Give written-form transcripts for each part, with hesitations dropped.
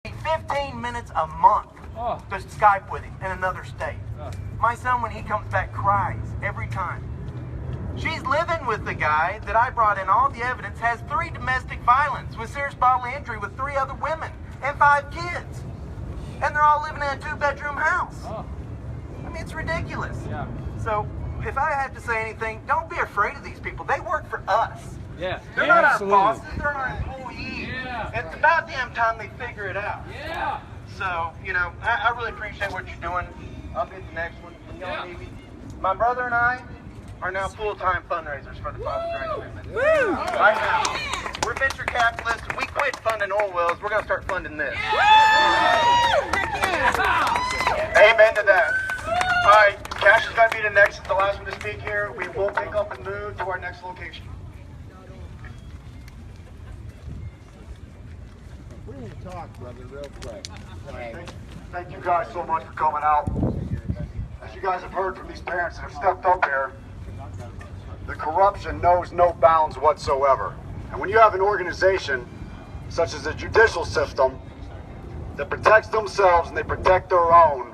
15 minutes a month to Skype with him in another state. My son, when he comes back, cries every time. She's living with the guy that I brought in all the evidence, has 3 domestic violence with serious bodily injury with 3 other women and 5 kids. And they're all living in a 2-bedroom house. I mean, it's ridiculous. Yeah. So, if I have to say anything, don't be afraid of these people. They work for us. Yeah. They're not our bosses, they're our employees. Yeah. It's about damn time they figure it out. Yeah. So, you know, I really appreciate what you're doing. I'll get the next one. Y'all need me. My brother and I are now full-time fundraisers for the Father's Grace Movement. Woo! Right now. We're venture capitalists. We quit funding oil wells. We're going to start funding this. Amen to that. All right, Cash is going to be the last one to speak here. We will pick up and move to our next location. We need to talk, brother, real quick. Thank you guys so much for coming out. As you guys have heard from these parents that have stepped up here, the corruption knows no bounds whatsoever. And when you have an organization such as the judicial system that protects themselves and they protect their own,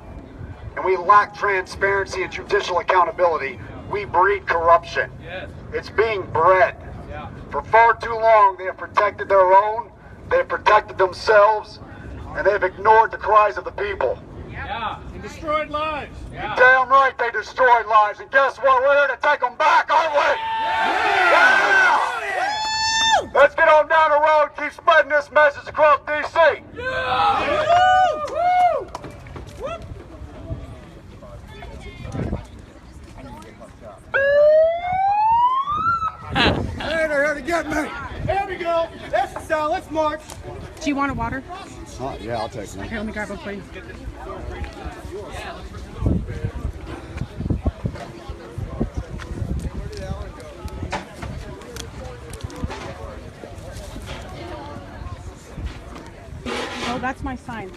and we lack transparency and judicial accountability, we breed corruption. Yes. It's being bred. Yeah. For far too long, they have protected their own, they have protected themselves, and they've ignored the cries of the people. Yeah. And destroyed lives. Yeah. You're damn right they destroyed lives, and guess what? We're here to take them back, aren't we? Yeah! Let's get on down the road, keep spreading this message across D.C. Yeah. Hey, they're here to get me. There we go. That's the sound. Let's march. Do you want a water? Yeah, I'll take one. Here, let me grab one for you. Oh, that's my sign.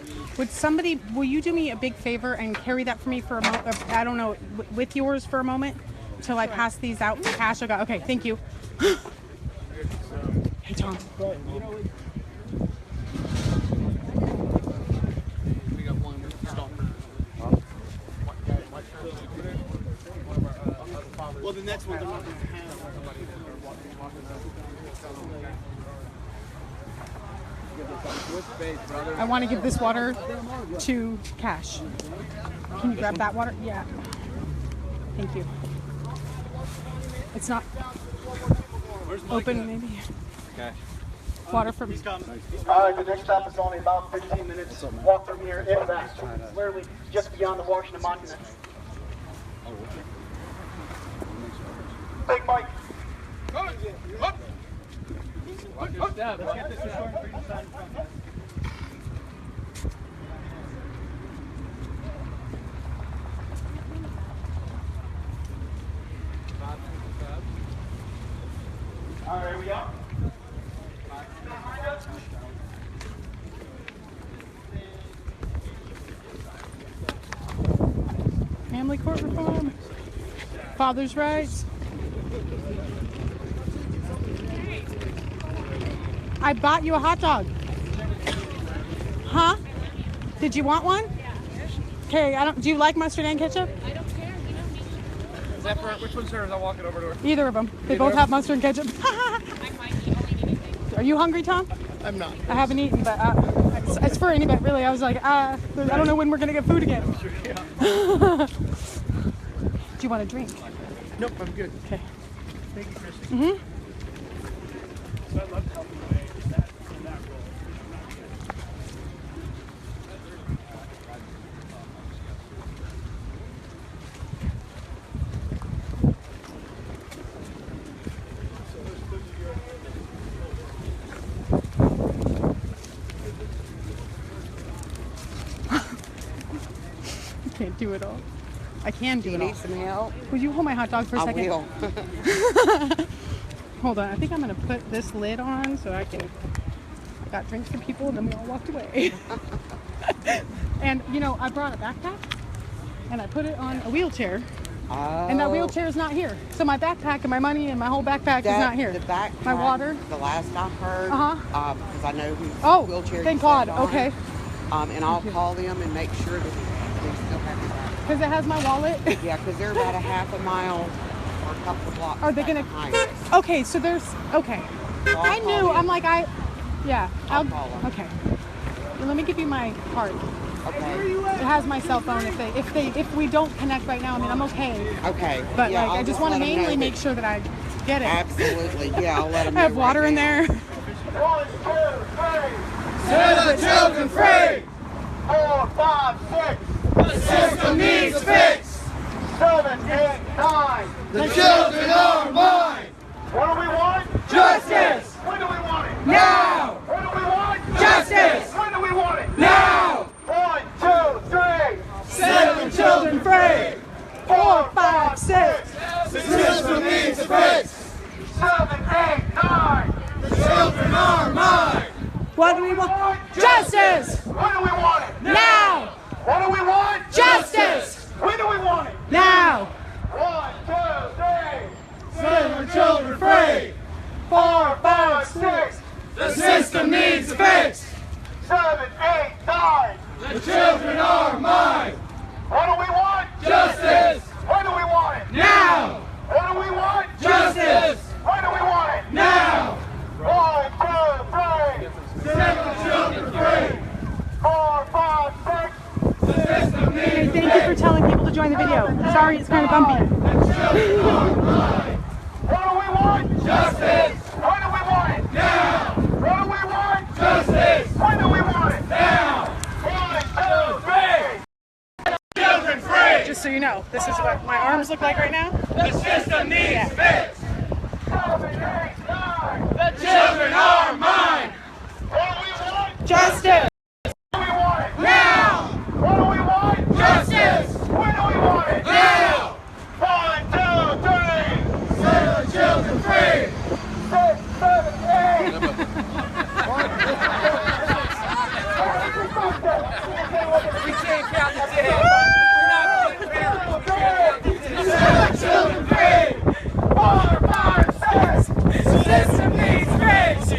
Will you do me a big favor and carry that for me for a moment? I don't know, with yours for a moment? Until I pass these out to Cash. Okay, thank you. Hey, Tom. Well, the next one. I want to give this water to Cash. Can you grab that water? Yeah. Thank you. It's not open, maybe. Okay. Water from. All right, the next stop is only about 15 minutes. Walk from here in back. Literally just beyond the Washington Monument. Big Mike. Good step. Let's get this to short for you to sign in front. All right, here we go. Family court reform. Father's rights. I bought you a hot dog. Huh? Did you want one? Okay, do you like mustard and ketchup? I don't care. We don't need Is that for which one's hers? I'll walk it over to her. Either of them. They both have mustard and ketchup. I might eat only anything. Are you hungry, Tom? I'm not. I haven't eaten, but it's for anybody, really. I was like, I don't know when we're going to get food again. Do you want a drink? Nope, I'm good. Okay. Thank you, Chris. Mm-hmm. So I'd love to help you in that role. I can't do it all. I can do it all. Need some help? Would you hold my hot dog for a second? I will. Hold on. I think I'm going to put this lid on so I got drinks for people, and then we all walked away. And, I brought a backpack, and I put it on a wheelchair. And that wheelchair is not here. So my backpack and my money and my whole backpack is not here. The backpack, my water. The last I heard, Uh-huh. because I know whose Oh, wheelchair thank you sat God. on. Okay. And I'll call them and make sure that they still have your back. Because it has my wallet. Yeah, because they're about a half a mile or a couple of blocks. Are they gonna? behind us. Okay, so there's. Okay. So I'll I call knew. you. I'm like I. Yeah. I'll call 'em. Okay. Well, let me give you my card. Okay. It has my cell phone. If we don't connect right now, I mean I'm okay. Okay. But Yeah, like I'll I just want to let 'em know mainly that- make sure that I get it. Absolutely. Yeah, I'll let them I know. have water right in now. there. 1, 2, 3. Set the children free! 4, 5, 6, The system needs fixed! 7, 8, 9. The children are mine! What do we want? Justice! When do we want it? Now! When do we want? Justice! When do we want it? Now! 1, 2, 3. Set the children free! 4, 5, 6, The system needs fixed! 7, 8, 9. The children are mine! What do we want? Justice! When do we want it? Now! What do we want? Justice! When do we want it? Now! 1, 2, 3. Set the children free! 4, 5, 6, The system needs fixed! 7, 8, 9. The children are mine! What do we want? Justice! When do we want it? Now! What do we want? Justice! When do we want it? Now! 1, 2, 3. Set the children free! 4, 5, 6. The system needs Thank you for telling people to join the video. Sorry, it's kind of bumpy. What do we want? Justice! When do we want it? Now! What do we want? Justice! When do we want it? Now! 1, 2, 3. Children free! Just so you know, this is what my arms look like right now. The system needs fixed! 7, 8, 9. The children are mine! What do we want? Justice! When do we want it? Now! What do we want? Justice! When do we want it? Now! 1, 2, 3. Set the children free! 6, 7, 8. We can't count the dead. We're not Set the children free! 4, 5, 6. The system needs fixed! The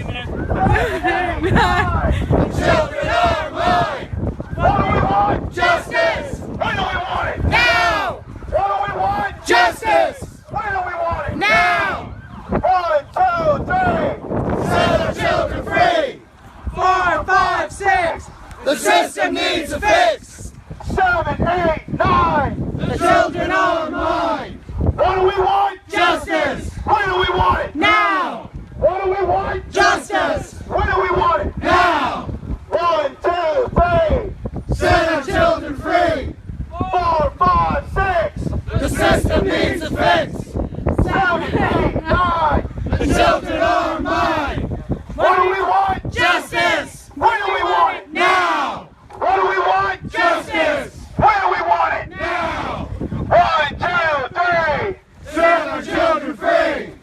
children are mine! What do we want? Justice! When do we want it? Now! What do we want? Justice! When do we want it? Now! 1, 2, 3. Set the children free! 4, 5, 6. The system needs a fix! 7, 8, 9. The children are mine! What do we want? Justice! When do we want it? Now! What do we want? Justice! When do we want it? Now! 1, 2, 3. Set the children free! 4, 5, 6. The system needs a fix! 7, 8, 9. The children are mine! What do we want? Justice! When do we want it? Now! What do we want? Justice! When do we want it? Now! 1, 2, 3. Set the children free!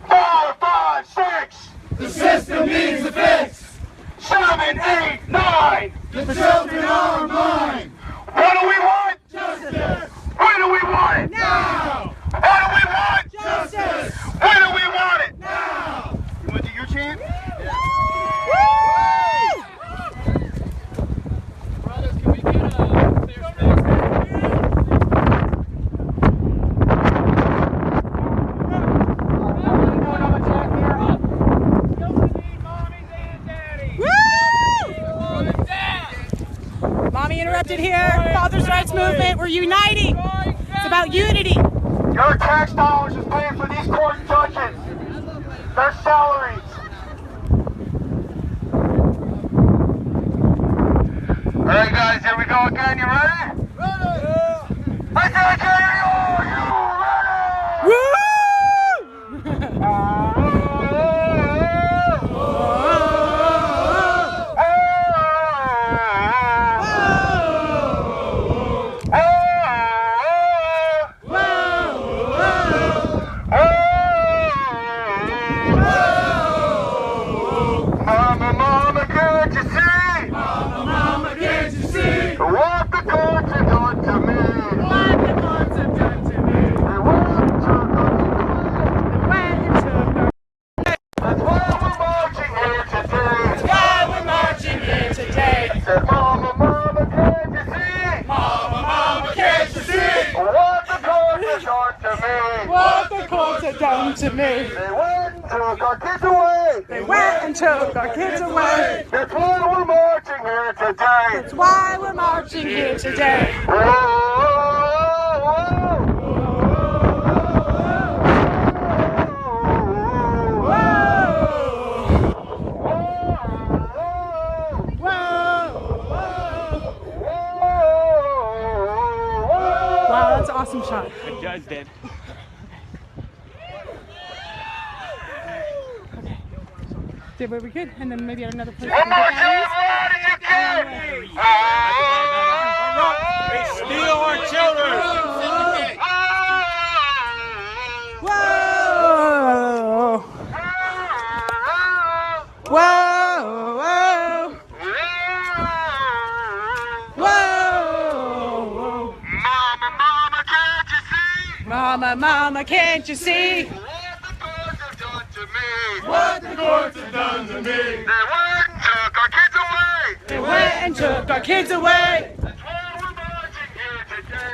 4, 5, 6. The system needs a fix! 7, 8, 9. The children are mine! What do we want? Justice! When do we want it? Now! What do we want? Justice! When do we want it? Now! You want to do your chant? Brothers, can we get a clear space? Mommy interrupted here. Father's rights movement. We're uniting. It's about unity. Your tax dollars is paying for these court judges. Their salaries. All right, guys, here we go again. You ready? Ready! I said, are you ready? Mama, mama, can't you see? Mama, can't you see? What the courts are doing to me? What the courts have to me. They went and took our kids away. They went and took our kids away. That's why we're marching here today. That's why we're marching here today. Wow, that's an awesome shot. The judge did. Did what we could, and then maybe at another place. One more time, Lord, They steal our children. Whoa! Whoa! Whoa! Whoa! Mama, mama, can't you see? Mama, mama, can't you see? What the courts have done to me. They went and took our kids away. They went and took our kids away.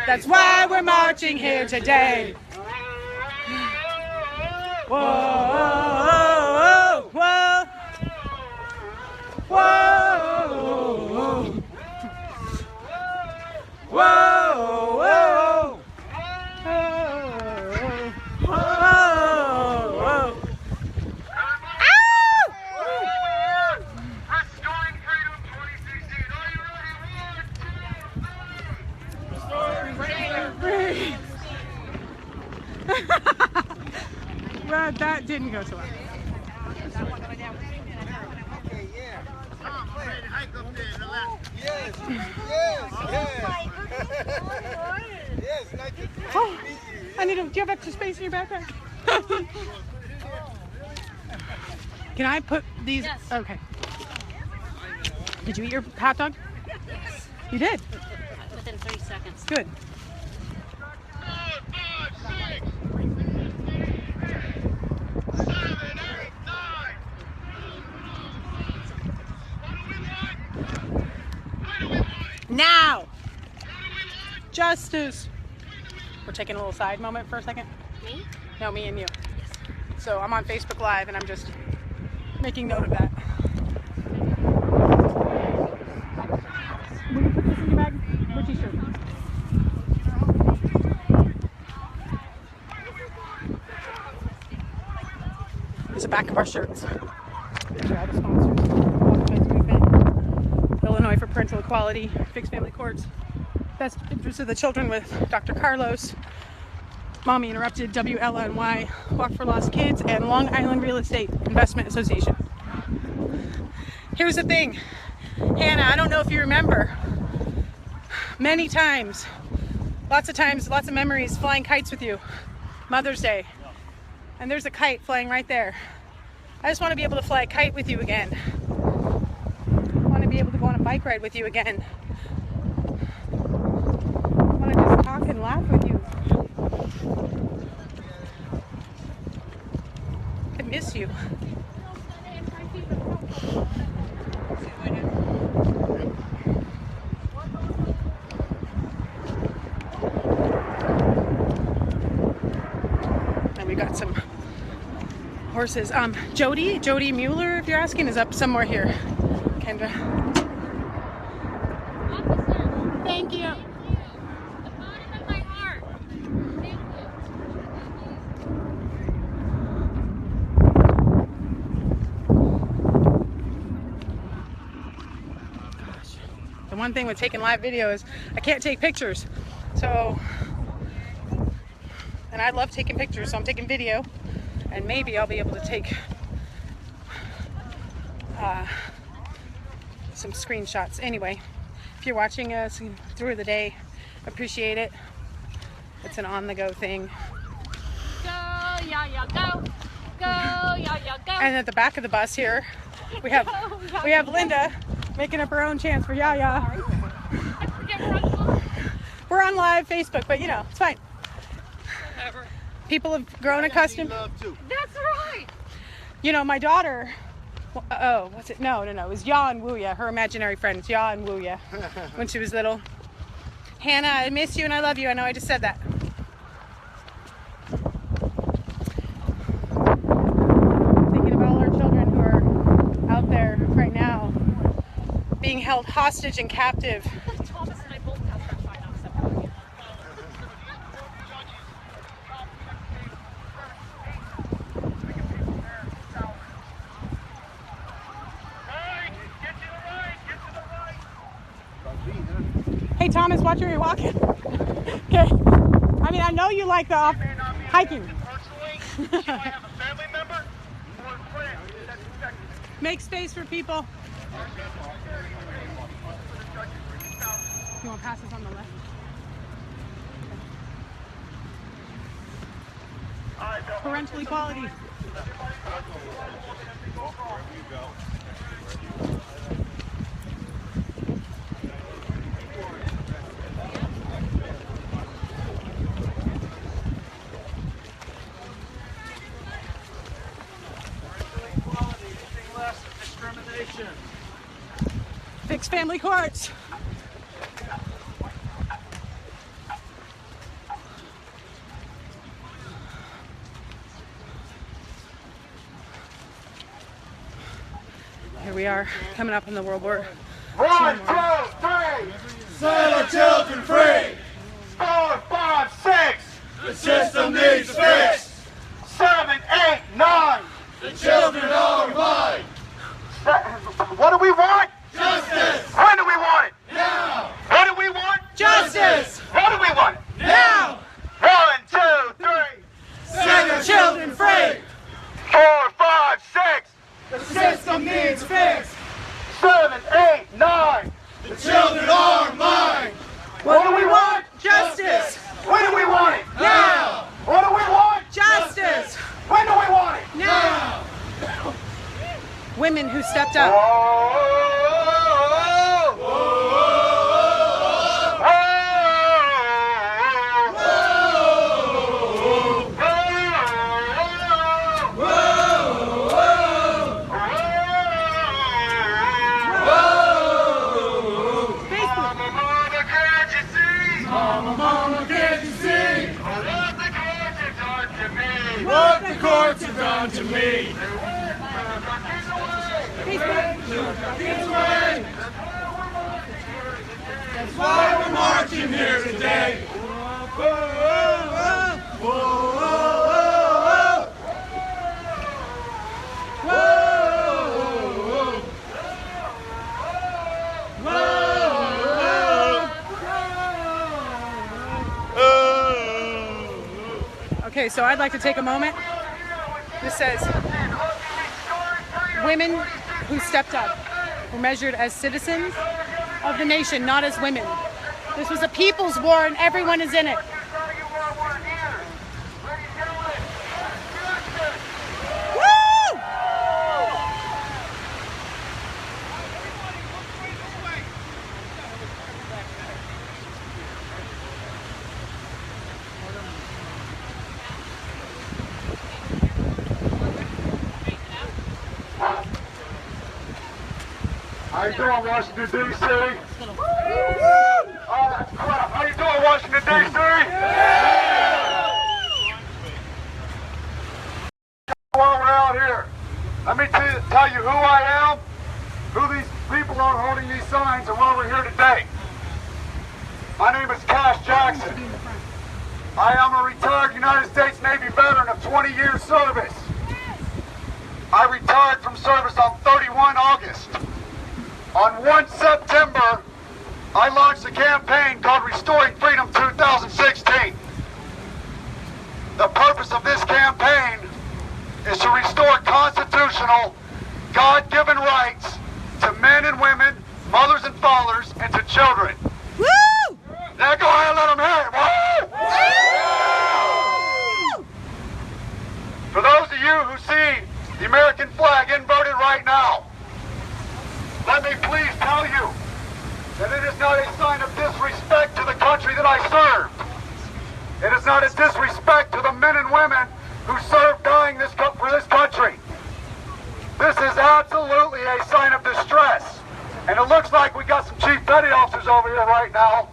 That's why we're marching here today. Whoa! Whoa! Whoa! Whoa! Whoa! Whoa! Restoring Freedom 2016. Are you ready? Well, that didn't go so well. Oh, I need to. Do you have extra space in your backpack? Can I put these? Yes. Okay. Did you eat your hot dog? Yes. You did. Within 3 seconds. Good. Now. Justice. We're taking a little side moment for a second. Me? No, me and you. So I'm on Facebook Live and I'm just making note of that. Will you put this in your bag? Richie's shirt. There's the back of our shirts. These are all the sponsors. All the movement. Illinois for Parental Equality, Fixed Family Courts, Best Interests of the Children with Dr. Carlos, Mommy Interrupted, WLNY, Walk for Lost Kids, and Long Island Real Estate Investment Association. Here's the thing, Hannah, I don't know if you remember, many times, lots of memories flying kites with you. Mother's Day. And there's a kite flying right there. I just want to be able to fly a kite with you again. I want to be able to go on a bike ride with you again. I want to just talk and laugh with you. I miss you. And we got some horses. Jody Mueller, if you're asking, is up somewhere here. Kendra. Thank you. The bottom of my heart. Thank you. The one thing with taking live video is I can't take pictures. So, and I love taking pictures, so I'm taking video. And maybe I'll be able to take some screenshots. Anyway, if you're watching us through the day, appreciate it. It's an on-the-go thing. Go, yeah, go. Go, yeah, go. And at the back of the bus here, we have Linda making up her own chants for Yaya. I forget we're on phone. We're on live Facebook, but you know, it's fine. Whatever. People have grown accustomed. That's right. You know, my daughter, oh, what's it? No, it was Ya and Wuya, her imaginary friends, Ya and Wuya, when she was little. Hannah, I miss you and I love you. I know I just said that. held hostage and captive. Thomas and I both passed that fine on separately. Hey Thomas, watch where you're walking. Okay. I mean, I know you like the hiking. Make space for people. You want to pass this on the left? Parental equality. Fix family courts. Here we are, coming up in the World War. 1, 2, 3. Set our children free. 4, 5, 6. The system needs fixed. 7, 8, 9. The children are mine. What do we want? Justice. When do we want it? Now. What do we want? Justice! What do we want? Now! 1, 2, 3. Set our children free. 4, 5, 6. The system needs fixed. 7, 8, 9. The children are mine. What do we want? Justice! When do we want it? Now. What do we want? Justice! When do we want it? Now! Women who stepped up. Mama, can't you see? What the courts have done to me. That's why we're marching here today. Okay, so I'd like to take a moment. This says, women who stepped up were measured as citizens of the nation, not as women. This was a people's war and everyone is in it. Woo! How you doing, Washington, D.C.? Oh, that's crap. How you doing, Washington, D.C.? While we're out here, let me tell you who I am, who these people are holding these signs, and why we're here today. My name is Cash Jackson. I am a retired United States Navy veteran of 20 years service. I retired from service on 31 August. On 1 September, I launched a campaign called Restoring Freedom 2016. The purpose of this campaign is to restore constitutional, God-given rights to men and women, mothers and fathers, and to children. Woo! Now go ahead and let them hear it. Woo! For those of you who see the American flag inverted right now, let me please tell you that it is not a sign of disrespect to the country that I served. It is not a disrespect to the men and women who served dying for this country. This is absolutely a sign of distress. And it looks like we got some chief petty officers over here right now.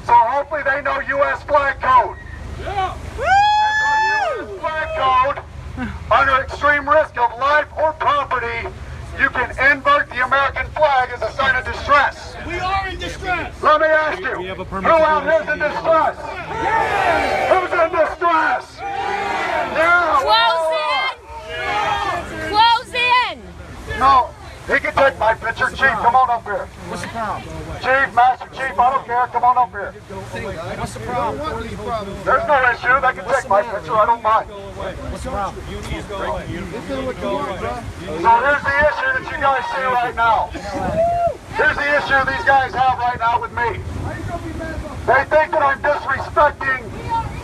So hopefully they know U.S. flag code. Yeah. U.S. flag code, under extreme risk of life or property, you can invert the American flag as a sign of distress. We are in distress. Let me ask you, who out here is in distress? Who's in distress? Yeah. Close in! No, he can take my picture. Chief, come on up here. What's the problem? Chief, Master Chief, I don't care. Come on up here. What's the problem? What are these problems? There's no issue. They can take my picture. I don't mind. What's the problem? This is what you want, bro. So here's the issue that you guys see right now. Here's the issue these guys have right now with me. They think that I'm disrespecting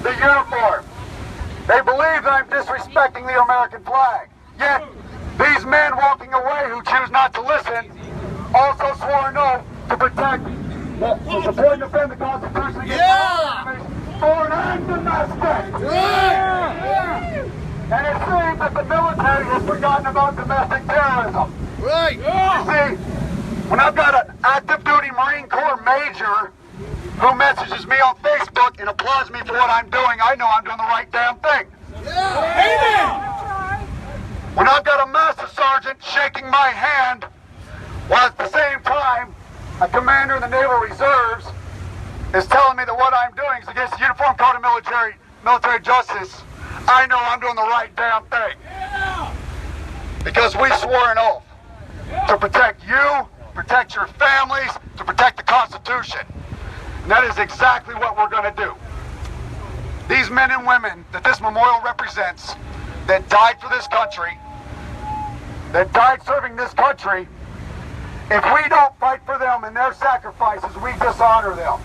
the uniform. They believe that I'm disrespecting the American flag. Yet, these men walking away who choose not to listen also swore an oath to protect, to support and defend the Constitution against all enemies, foreign and domestic. And it seems that the military has forgotten about domestic terrorism. Right. You see, when I've got an active duty Marine Corps major who messages me on Facebook and applauds me for what I'm doing, I know I'm doing the right damn thing. Amen. When I've got a master sergeant shaking my hand, while at the same time, a commander in the Naval Reserves is telling me that what I'm doing is against the Uniform Code of Military Justice, I know I'm doing the right damn thing. Because we swore an oath to protect you, protect your families, to protect the Constitution. And that is exactly what we're going to do. These men and women that this memorial represents, that died for this country, that died serving this country, if we don't fight for them and their sacrifices, we dishonor them.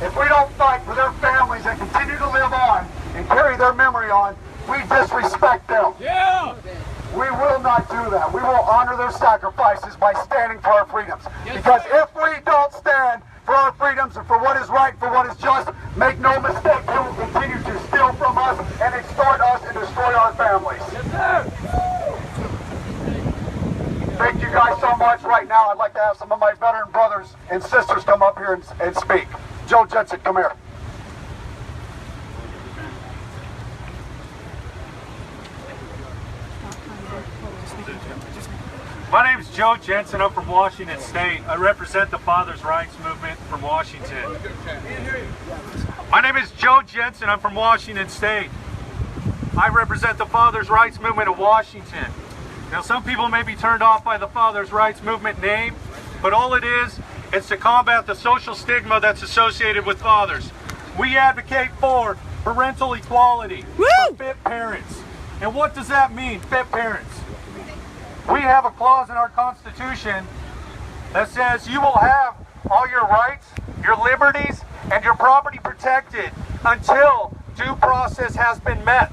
If we don't fight for their families and continue to live on and carry their memory on, we disrespect them. Yeah. We will not do that. We will honor their sacrifices by standing for our freedoms. Because if we don't stand for our freedoms and for what is right, for what is just, make no mistake, they will continue to steal from us and extort us and destroy our families. Yes, sir. Thank you guys so much. Right now, I'd like to have some of my veteran brothers and sisters come up here and speak. Joe Jensen, come here. My name is Joe Jensen. I'm from Washington State. I represent the Fathers' Rights Movement from Washington. My name is Joe Jensen. I'm from Washington State. I represent the Fathers' Rights Movement of Washington. Now, some people may be turned off by the Fathers' Rights Movement name, but all it is to combat the social stigma that's associated with fathers. We advocate for parental equality for fit parents. And what does that mean, fit parents? We have a clause in our Constitution that says you will have all your rights, your liberties, and your property protected until due process has been met.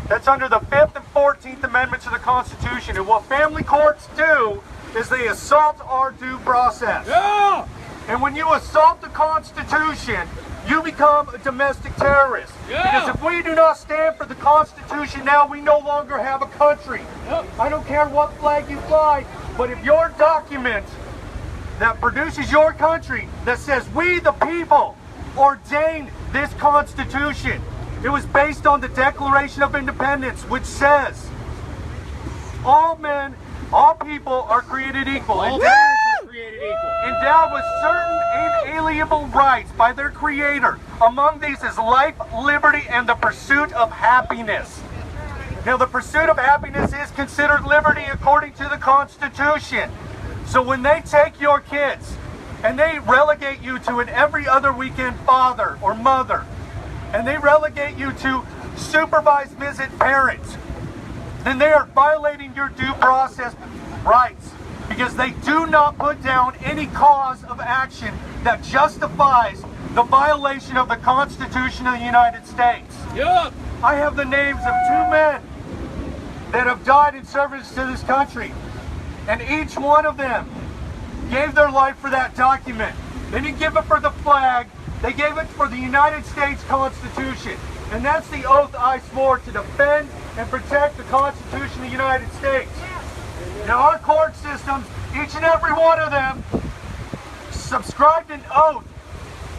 That's under the 5th and 14th Amendments of the Constitution. And what family courts do is they assault our due process. Yeah. And when you assault the Constitution, you become a domestic terrorist. Yeah. Because if we do not stand for the Constitution now, we no longer have a country. Yep. I don't care what flag you fly, but if your document that produces your country that says we the people ordained this Constitution, it was based on the Declaration of Independence, which says all men, all people are created equal. Endowed with certain inalienable rights by their creator. Among these is life, liberty, and the pursuit of happiness. Now, the pursuit of happiness is considered liberty according to the Constitution. So when they take your kids and they relegate you to an every other weekend father or mother, and they relegate you to supervised visit parents, then they are violating your due process rights, because they do not put down any cause of action that justifies the violation of the Constitution of the United States. Yep. I have the names of 2 men that have died in service to this country, and each one of them gave their life for that document. They didn't give it for the flag, they gave it for the United States Constitution. And that's the oath I swore, to defend and protect the Constitution of the United States. Now, our court systems, each and every one of them, subscribed an oath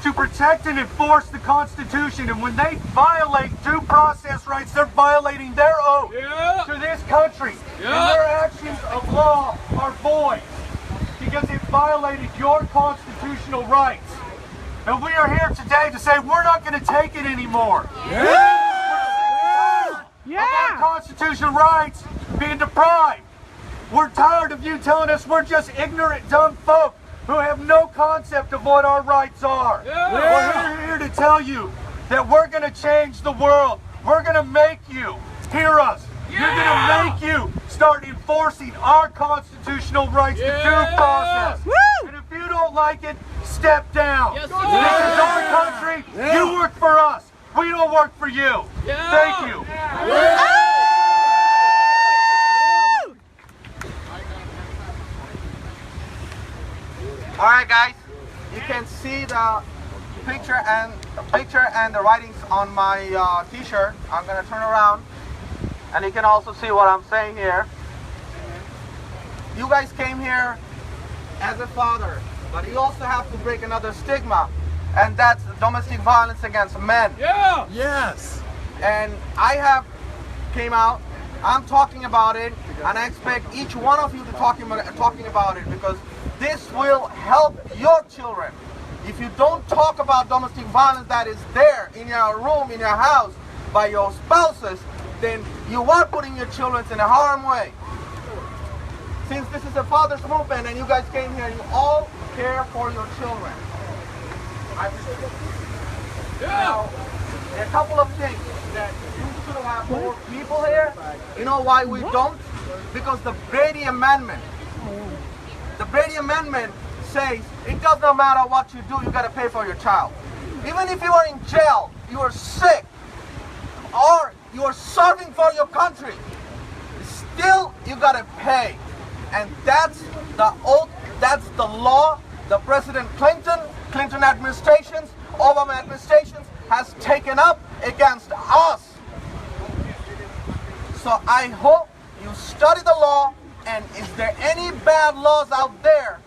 to protect and enforce the Constitution. And when they violate due process rights, they're violating their oath to this country. And their actions of law are void because it violated your constitutional rights. And we are here today to say we're not going to take it anymore. Our constitutional rights being deprived. We're tired of you telling us we're just ignorant, dumb folk who have no concept of what our rights are. We're here to tell you that we're going to change the world. We're going to make you hear us. You're going to make you start enforcing our constitutional rights to due process. And if you don't like it, step down. This is our country. You work for us. We don't work for you. Thank you. All right, guys, you can see the picture and the writings on my t-shirt. I'm gonna turn around, and you can also see what I'm saying here. You guys came here as a father, but you also have to break another stigma, and that's domestic violence against men. Yes. And I have came out. I'm talking about it, and I expect each one of you to talking about it, because this will help your children. If you don't talk about domestic violence that is there in your room, in your house, by your spouses, then you are putting your children in a harm way. Since this is a father's movement and you guys came here, you all care for your children. Now, there are a couple of things that you should have more people here. You know why we don't? Because the Brady Amendment. The Brady Amendment says it does not matter what you do, you got to pay for your child. Even if you are in jail, you are sick, or you are serving for your country, still you got to pay. And that's the oath, that's the law the President Clinton administrations, Obama administrations has taken up against us. So I hope you study the law. And is there any bad laws out there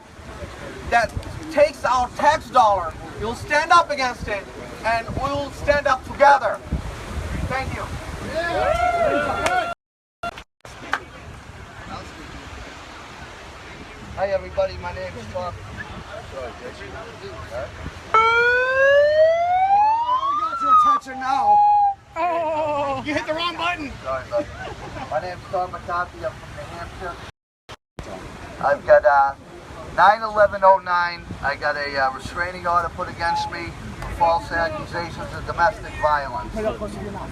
that takes our tax dollar? You'll stand up against it, and we'll stand up together. Thank you. Hi everybody, my name is Tom. We got your attention now. Oh, You hit the wrong button. Sorry about that. My name is Tom McCarthy. I'm from New Hampshire. I've got 9/11/09. I got a restraining order put against me for false accusations of domestic violence.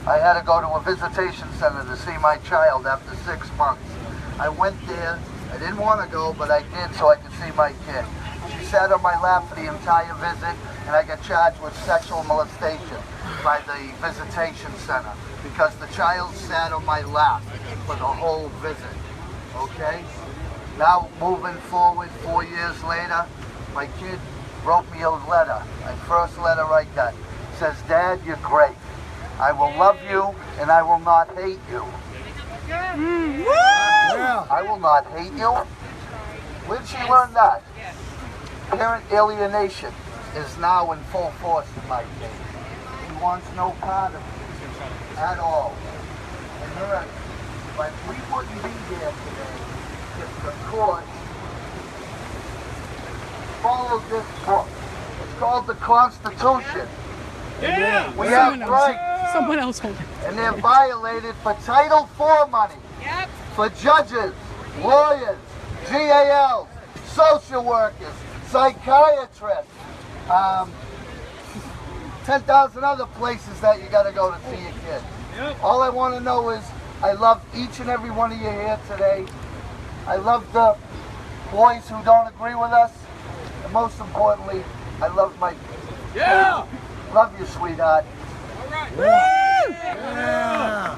I had to go to a visitation center to see my child after 6 months. I went there. I didn't want to go, but I did so I could see my kid. She sat on my lap for the entire visit, and I got charged with sexual molestation by the visitation center because the child sat on my lap for the whole visit. Okay? Now, moving forward, 4 years later, my kid wrote me a letter. My first letter I got says, "Dad, you're great. I will love you and I will not hate you." I will not hate you. Where did she learn that? Parent alienation is now in full force in my case. He wants no part of it at all. And but we wouldn't be here today if the court followed this book. It's called the Constitution. We have rights. someone else hold it. And they're violated for Title IV money. For judges, lawyers, GALs, social workers, psychiatrists, 10,000 other places that you got to go to see your kid. All I want to know is I love each and every one of you here today. I love the boys who don't agree with us. And most importantly, I love my kids. Love you, sweetheart. All right. Yeah.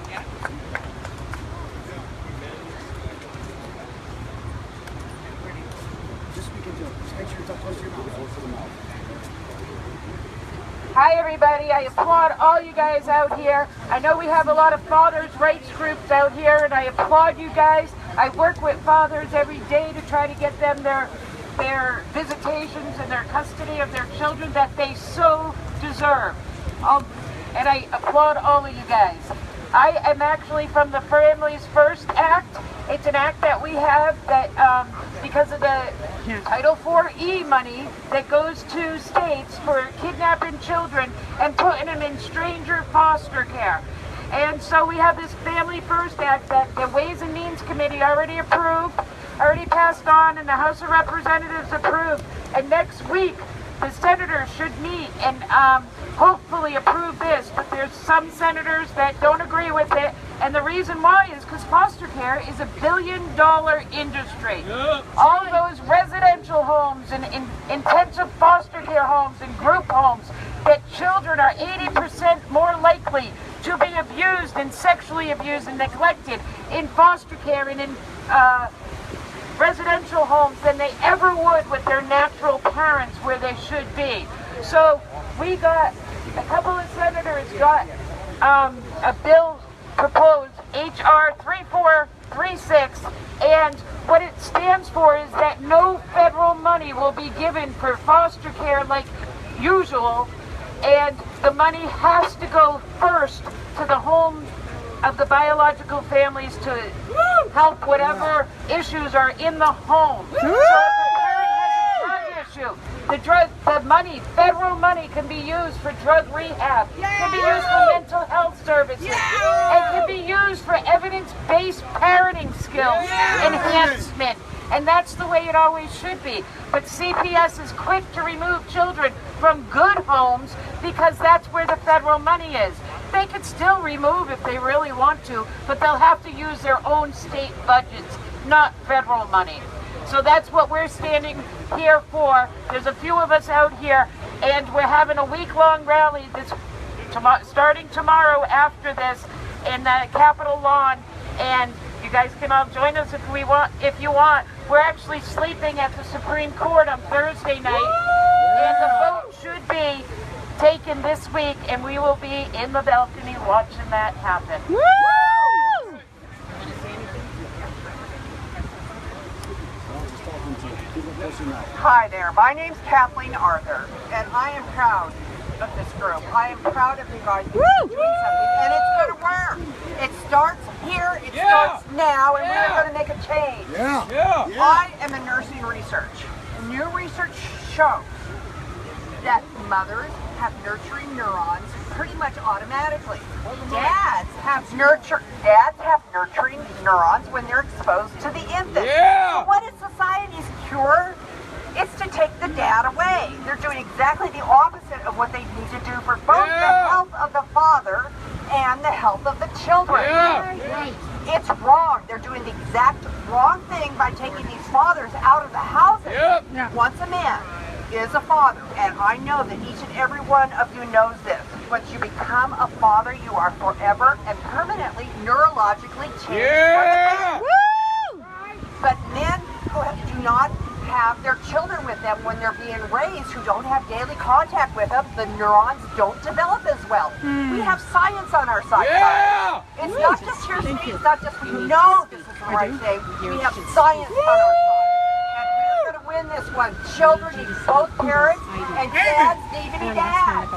Hi everybody, I applaud all you guys out here. I know we have a lot of fathers' rights groups out here and I applaud you guys. I work with fathers every day to try to get them their their visitations and their custody of their children that they so deserve. And I applaud all of you guys. I am actually from the Families First Act. It's an act that we have that because of the Title IV money that goes to states for kidnapping children and putting them in stranger foster care. And so we have this Family First Act that the Ways and Means Committee already approved, already passed on, and the House of Representatives approved. And next week, the senators should meet and hopefully approve this, but there's some senators that don't agree with it, and the reason why is because foster care is $1 billion industry. All of those residential homes and intensive foster care homes and group homes, that children are 80% more likely to be abused and sexually abused and neglected in foster care and in residential homes than they ever would with their natural parents where they should be. So we got, a couple of senators got a bill proposed, H.R. 3436, and what it stands for is that no federal money will be given for foster care like usual, and the money has to go first to the home of the biological families to help whatever issues are in the home. So if a parent has a drug issue, the money, federal money, can be used for drug rehab, can be used for mental health services, and can be used for evidence-based parenting skills enhancement. And that's the way it always should be. But CPS is quick to remove children from good homes because that's where the federal money is. They could still remove if they really want to, but they'll have to use their own state budgets, not federal money. So that's what we're standing here for. There's a few of us out here, and we're having a week-long rally starting tomorrow after this in the Capitol lawn, and you guys can all join us if you want. We're actually sleeping at the Supreme Court on Thursday night, and the vote should be taken this week, and we will be in the balcony watching that happen. Woo! Hi there, my name's Kathleen Arthur, and I am proud of this group. I am proud of you guys doing something, and it's going to work. It starts here, it starts now, and we're going to make a change. I am in nursing research. New research shows that mothers have nurturing neurons pretty much automatically. Dads have nurturing neurons when they're exposed to the infant. So what is society's cure? It's to take the dad away. They're doing exactly the opposite of what they need to do for both the health of the father and the health of the children. It's wrong. They're doing the exact wrong thing by taking these fathers out of the houses. Once a man is a father, and I know that each and every one of you knows this. Once you become a father, you are forever and permanently neurologically changed. But men who do not have their children with them when they're being raised, who don't have daily contact with them, the neurons don't develop as well. We have science on our side. It's not just hearsay, it's not just we know this is the right thing. We have science on our side. Win this one. Children need both parents, and dads need to be dads.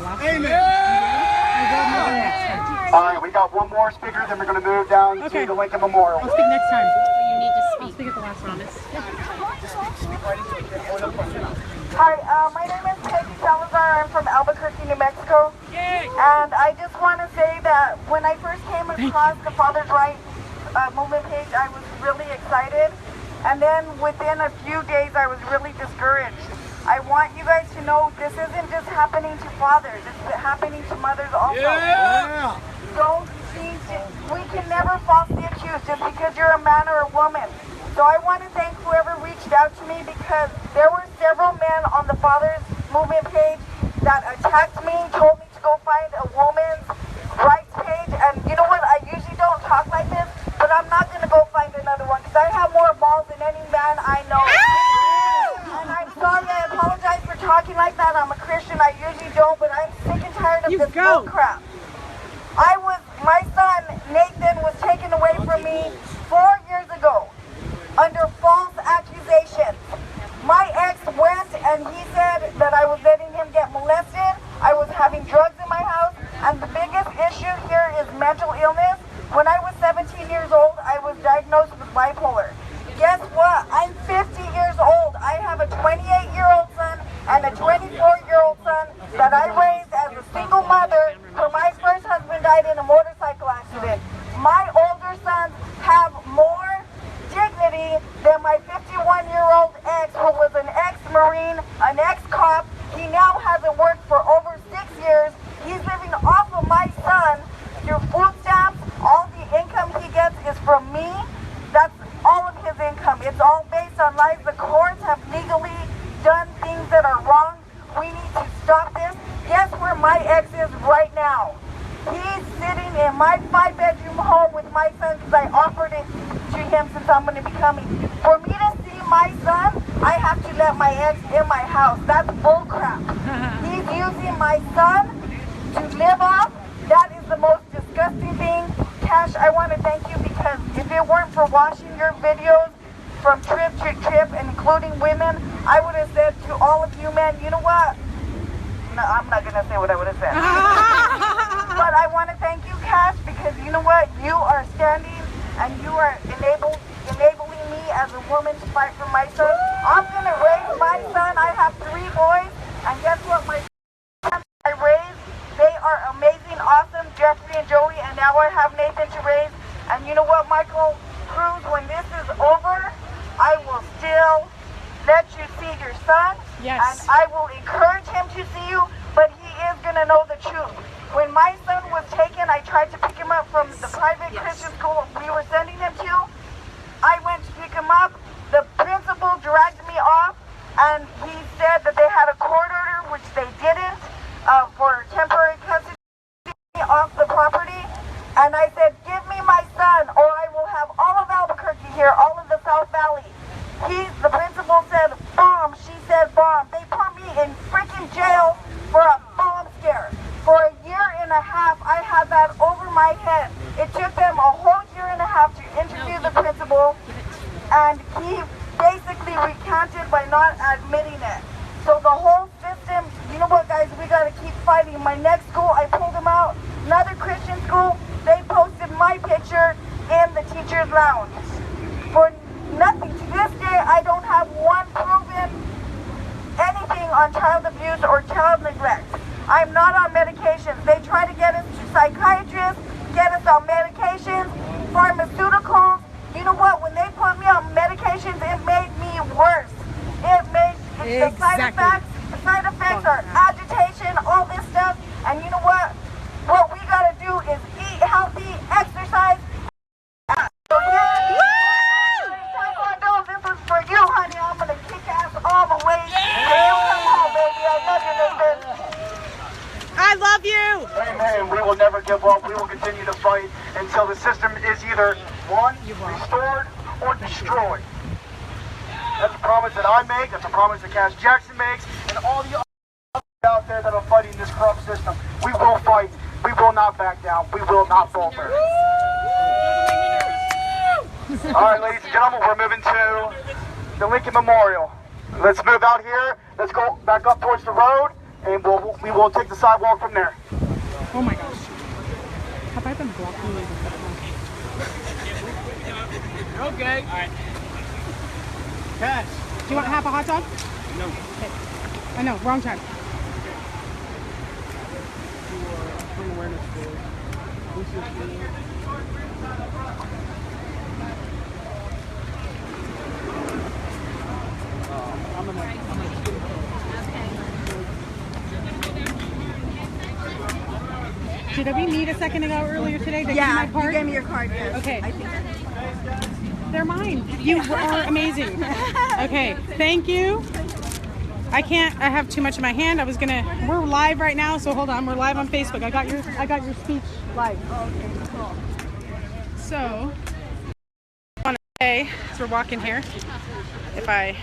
All right, we got one more speaker, then we're going to move down to the Lincoln Memorial. I'll speak next time. You need to speak. I'll speak at the last round. Hi, my name is Peggy Salazar. I'm from Albuquerque, New Mexico. And I just want to say that when I first came across the Father's Rights movement page, I was really excited. And then within a few days, I was really discouraged. I want you guys to know this isn't just happening to fathers, it's happening to mothers also. Don't think we can never falsely accuse just because you're a man or a woman. So I want to thank whoever reached out to me, because there were several men on the Fathers Movement page that attacked me, told me to go find a woman's rights page. And you know what, I usually don't talk like this, but I'm not going to go find another one, because I have more balls than any man I know. And I'm sorry, I apologize for talking like that. I'm a Christian, I usually don't, but I'm sick and tired of this bull crap. My son, Nathan, was taken away from me 4 years ago under false accusations. My ex and a 24-year-old son that I raised as a single mother, who my first husband died in a motorcycle accident. My older sons have more dignity than my 51-year-old ex, who was an ex-Marine, an ex-cop. He now hasn't worked for over 6 years. He's living off of my son through food stamps. All the income he gets is from me. That's all of his income. It's all based on lies. The courts have legally done things that are wrong. We need to stop this. Guess where my ex is right now? He's sitting in my 5-bedroom home with my son because I offered it to him since I'm going to be coming. For me to see my son, I have to let my ex in my house. That's bullcrap. He's using my son to live off. That is the most disgusting thing. Cash, I want to thank you because if it weren't for watching your videos from trip to trip, including women, I would have said to all of you men, you know what? No, I'm not going to say what I would have said. But I want to thank you, Cash, because you know what? You are standing and you are enabling me as a woman to fight for my son. I'm going to raise my son. I have 3 boys, and guess what? My sons I raised, they are amazing, awesome, Jeffrey and Joey, and now I have Nathan to raise. And you know what, Michael Cruz, when this is over, I will still let you see your son. Yes. And I will encourage him to see you, but he is going to know the truth. When my son was taken, I tried to pick him up from the private Christian school we were sending him to. I went to pick him up. The principal dragged me off, and he said that they had a court order, which they didn't, for temporary custody off the property. And I said, give me my son, or I will have all of Albuquerque here, all of the South Valley. The principal said, bomb. She said, bomb. They put me in freaking jail for a bomb scare. For a year and a half, I had that over my head. It took them a whole year and a half to interview the principal, and he basically recanted by not admitting it. So the whole system, you know what, guys, we got to keep fighting. My next school, I pulled them out. Another Christian school, they posted my picture in the teacher's lounge. For nothing. To this day, I don't have one proven anything on child abuse or child neglect. I'm not on medications. They try to get us to psychiatrists, get us on medications, pharmaceuticals. You know what? When they put me on medications, it made me worse. It made the side effects are agitation, all this stuff. And you know what? What we gotta do is eat healthy, exercise. So Taekwondo, this is for you, honey. I'm gonna kick ass all the way. Yeah. You come home, baby. I love you, Nathan. I love you. Amen. We will never give up. We will continue to fight until the system is either one, restored, or destroyed. That's a promise that I make. That's a promise that Cash Jackson makes, and all the others out there that are fighting this corrupt system. We will fight. We will not back down. We will not falter. All right, ladies and gentlemen, we're moving to the Lincoln Memorial. Let's move out here. Let's go back up towards the road, and we will take the sidewalk from there. Oh my gosh. Have I been blocking you? Okay. All right. Cash. Do you want half a hot dog? No. Okay. I know, wrong time. Bring awareness for I'm gonna Did we meet a second ago earlier today? Did you my card? You gave me your card, yes. Okay. They're mine. You are amazing. Okay, thank you. I have too much in my hand. We're live right now, so hold on. We're live on Facebook. I got your speech live. Okay, cool. So, I want to say, as we're walking here, I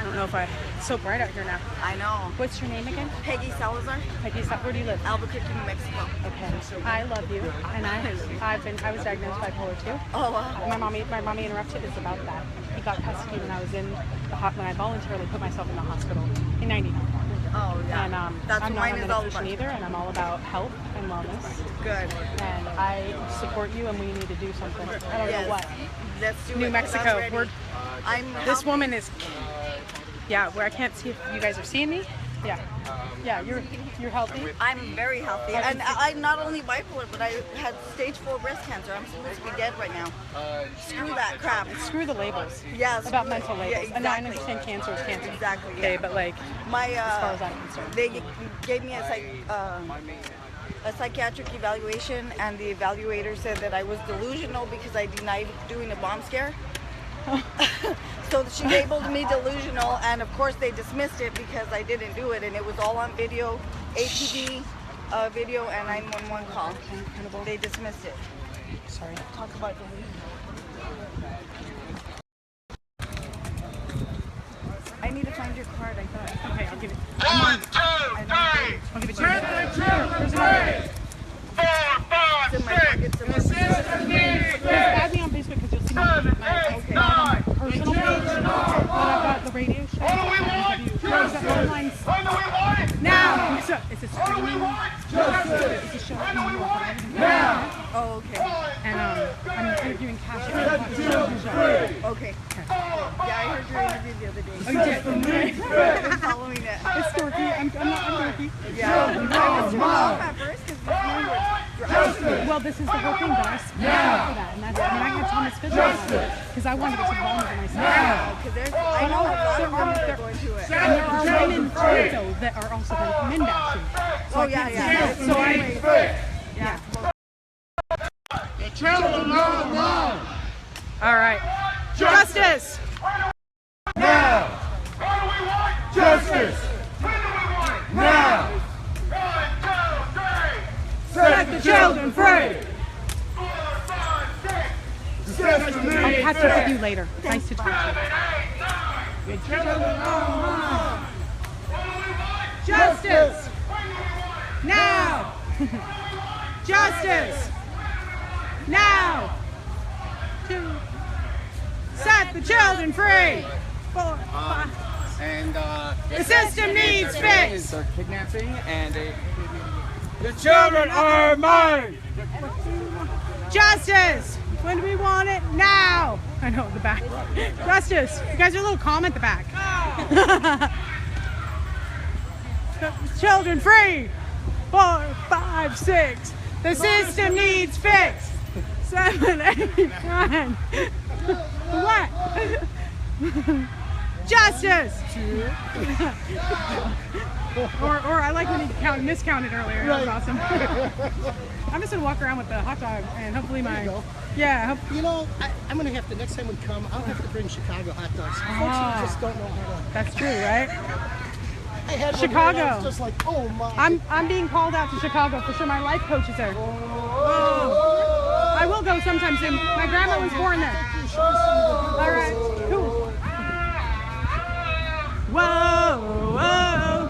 don't know if it's so bright out here now. I know. What's your name again? Peggy Salazar, Peggy, where do you live? Albuquerque, New Mexico. Okay. I love you, and I was diagnosed bipolar too. Oh wow. My mommy interrupted is about that. He got custody when I was in when I voluntarily put myself in the hospital in '90. Oh yeah. And that's I'm what not mine a is all medication about. either, and I'm all about health and wellness. Good. And I support you, and we need to do something. I don't know what. Let's do New it. Mexico. I'm This woman is. Yeah, where I can't see if you guys are seeing me. Yeah. Yeah, you're healthy. I'm very healthy, and I'm not only bipolar, but I had stage 4 breast cancer. I'm supposed to be dead right now. Screw that crap. Screw the labels. Yeah, about mental labels. Yeah, exactly. And I understand cancer is cancer. Exactly. Okay, Yeah. but like, my as far as I'm concerned, they gave me a psychiatric evaluation, and the evaluator said that I was delusional because I denied doing a bomb scare. So she labeled me delusional, and of course they dismissed it because I didn't do it, and it was all on video, APD video, and 911 call. They dismissed it. Sorry. Talk about delusion. I need to find your card. I thought. Okay, I'll give it. 1, 2, 3. I'll give it to you. It's in my pocket somewhere. Add me on Facebook because you'll see my personal page. But I've got the radio show. There's an online. Now! It's a streaming. It's a show. Oh, okay. And I'm interviewing Cash. Okay. Yeah, I heard your interview the other day. Oh, you did? I've been following it. It's dorky. I'm dorky. Yeah. I was off at first because you were well, this is the whole thing, but I speak out for that, and that's when I had Thomas Fisher on because I wanted to get to the bottom of myself. because I know a lot of women that are going through it. And there are women too that are also going to come in bashing. So Oh, yeah, yeah. So yeah. The children are alone. All right. Justice. Now. Justice. Now. Set the children free. I'll catch up with you later. Nice to talk to you. The children are alone. Justice. Now. Justice. Now. To set the children free. 4, 5. And The system needs fix. a kidnapping and a The children are mine. Justice. When do we want it? Now. I know, the back. Justice. You guys are a little calm at the back. Children free. 4, 5, 6. The system needs fix. 7, 8, 9. What? Justice. or I like when he miscounted earlier. That was awesome. I'm just gonna walk around with the hot dog and hopefully my yeah. You know, I'm gonna have to next time we come. I'll have to bring Chicago hot dogs. Folks just don't know how to. That's true, right? I had Chicago. One I was just like, oh my. I'm being called out to Chicago for sure. My life coach is there. Oh. I will go sometime soon. My grandma was born there. All right, cool. Whoa, whoa,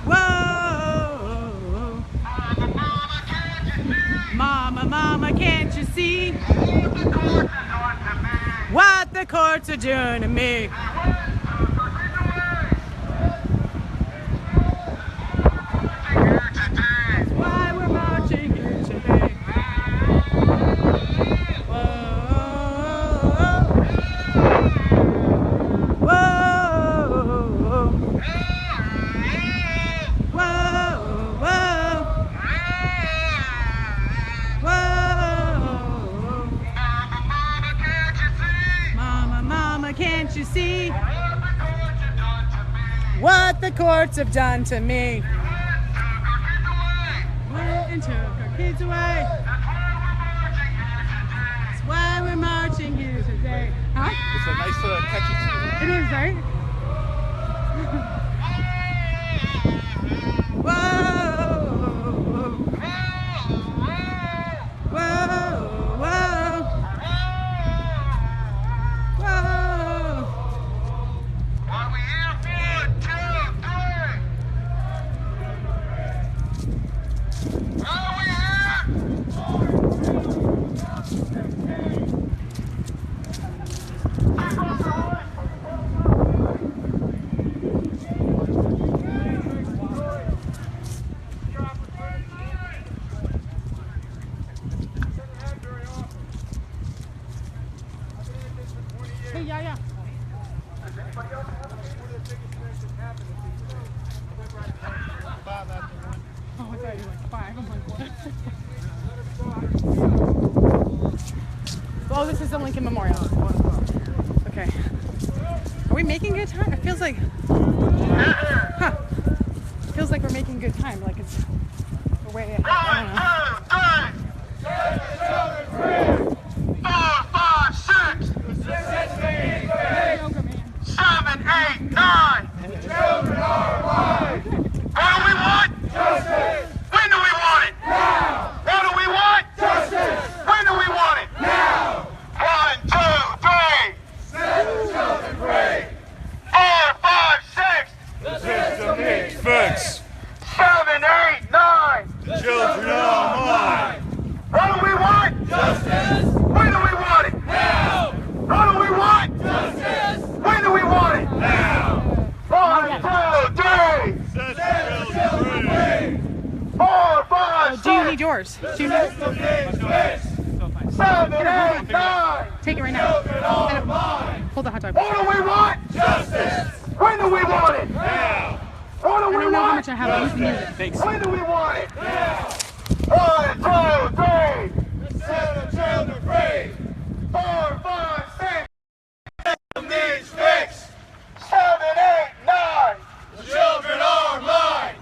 whoa. Mama, mama, can't you see what the courts are doing to me? That's why we're marching here today. Can't you see what the courts have done to me? And took our kids away. That's why we're marching here today. Huh? It's a nice catchy tune. It is, right? Whoa, whoa, whoa. Oh, this is the Lincoln Memorial. Okay. Are we making good time? It feels like, feels like we're making good time. Like it's we're way ahead. I don't know. 4, 5, 6. 7, 8, 9. The children are mine. What do we want? Justice. When do we want it? Now. What do we want? Justice. When do we want it? Now. 1, 2, 3. Set the children free. 4, 5, 6. The system needs fix. 7, 8, 9. The children are mine. What do we want? Justice. When do we want it? Now. What do we want? Justice. When do we want it? Now. 1, 2, 3. Set the children free. 4, 5, 6. Do you need yours? Do you need it? 7, 8, 9. Take it right now. Children are mine. Hold the hot dog. What do we want? Justice. When do we want it? Now. What do we want? I don't know how much I have. You can use it. Thanks. When do we want it? Now. 1, 2, 3. Set the children free. 4, 5, 6. System needs fixed. 7, 8, 9. The children are mine.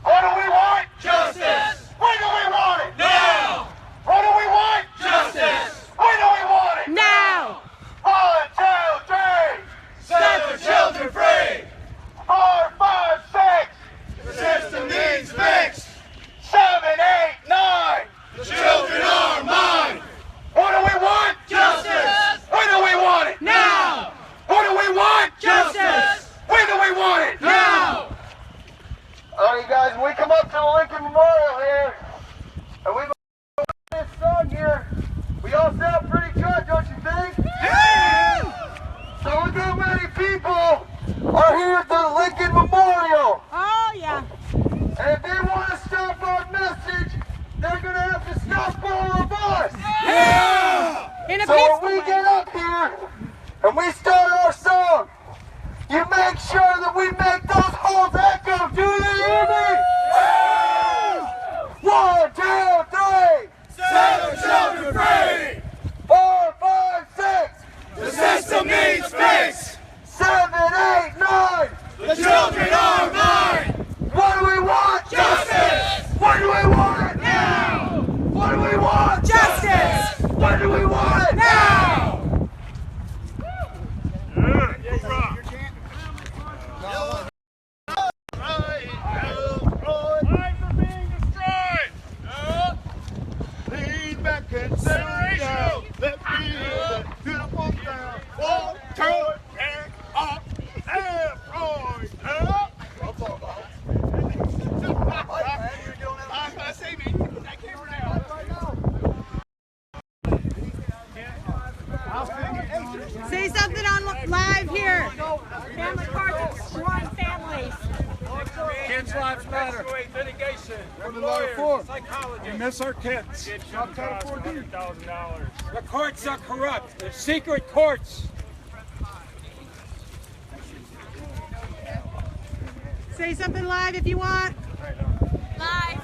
What do we want? Justice. When do we want it? Now. What do we want? Justice. When do we want it? Now. 1, 2, 3. Set the children free. 4, 5, 6. The system needs fixed. 7, 8, 9. The children are mine. What do we want? Justice. When do we want it? Now. What do we want? Justice. When do we want it? Now. All right, guys, when we come up to the Lincoln Memorial here, and we go this song here, we all sound pretty good, don't you think? Yeah! So look how many people are here at the Lincoln Memorial. Oh, yeah. And if they want to stop our message, they're going to have to stop all of us. Yeah! In a So peaceful when we way. get up here and we start our song, you make sure that we make those holes echo. Do you hear me? 1, 2, 3. Set the children free. 4, 5, 6. The system needs fix. 7, 8, 9. The children are mine. What do we want? Justice. When do we want it? Now. What do we want? Justice. When do we want it? Now. Consideration. Let's be beautiful down. 1, 2, and up. And Freud. Up. Say something on live here. Family cards destroying families. Kids' lives matter. Litigation. We're lawyers. Psychology. We miss our kids. $100,000. The courts are corrupt. They're secret courts. Say something live if you want. Live.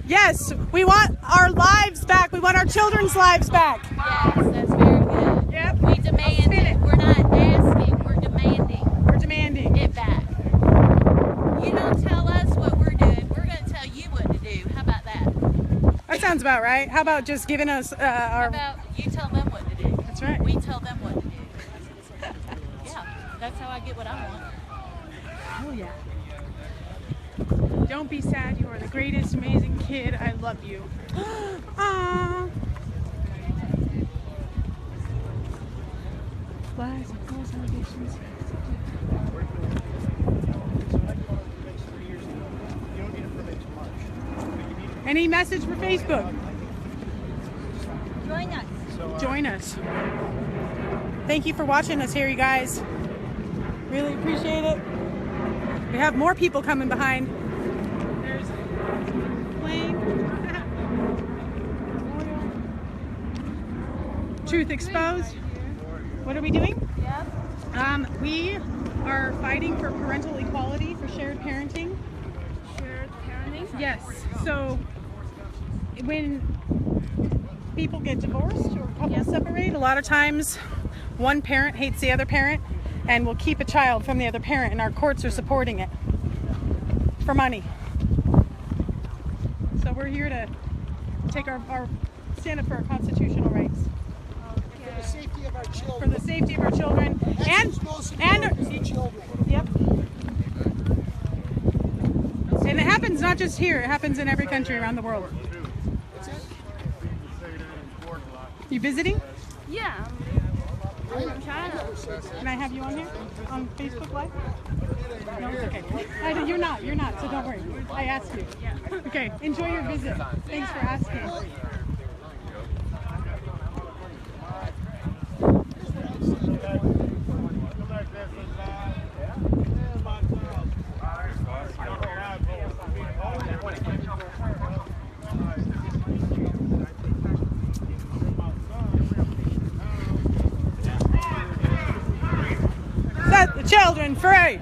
Yes, we want our lives back. We want our children's lives back. Yes, that's very good. Yep. We demand it. We're not asking, we're demanding. We're demanding it back. You don't tell us what we're doing, we're going to tell you what to do. How about that? That sounds about right. How about just giving us How our... about you tell them what to do? That's right. We tell them what to do. Yeah, that's how I get what I want. Oh, yeah. Don't be sad. You are the greatest, amazing kid. I love you. Aww. Flags and goals, allegations. Any message for Facebook? Join us. Join us. Thank you for watching us here, you guys. Really appreciate it. We have more people coming behind. There's Flame. Truth Exposed. What are we doing? We are fighting for parental equality, for shared parenting. Shared parenting. Yes. So when people get divorced or couples separate, a lot of times one parent hates the other parent and will keep a child from the other parent, and our courts are supporting it for money. So we're here to take our stand up for our constitutional rights. For the safety of our children. For the safety of our children. And the children. Yep. And it happens not just here, it happens in every country around the world. You visiting? Yeah. I'm from China. Can I have you on here? On Facebook Live? No, it's okay. You're not, so don't worry. I asked you. Okay, enjoy your visit. Thanks for asking. Set the children free.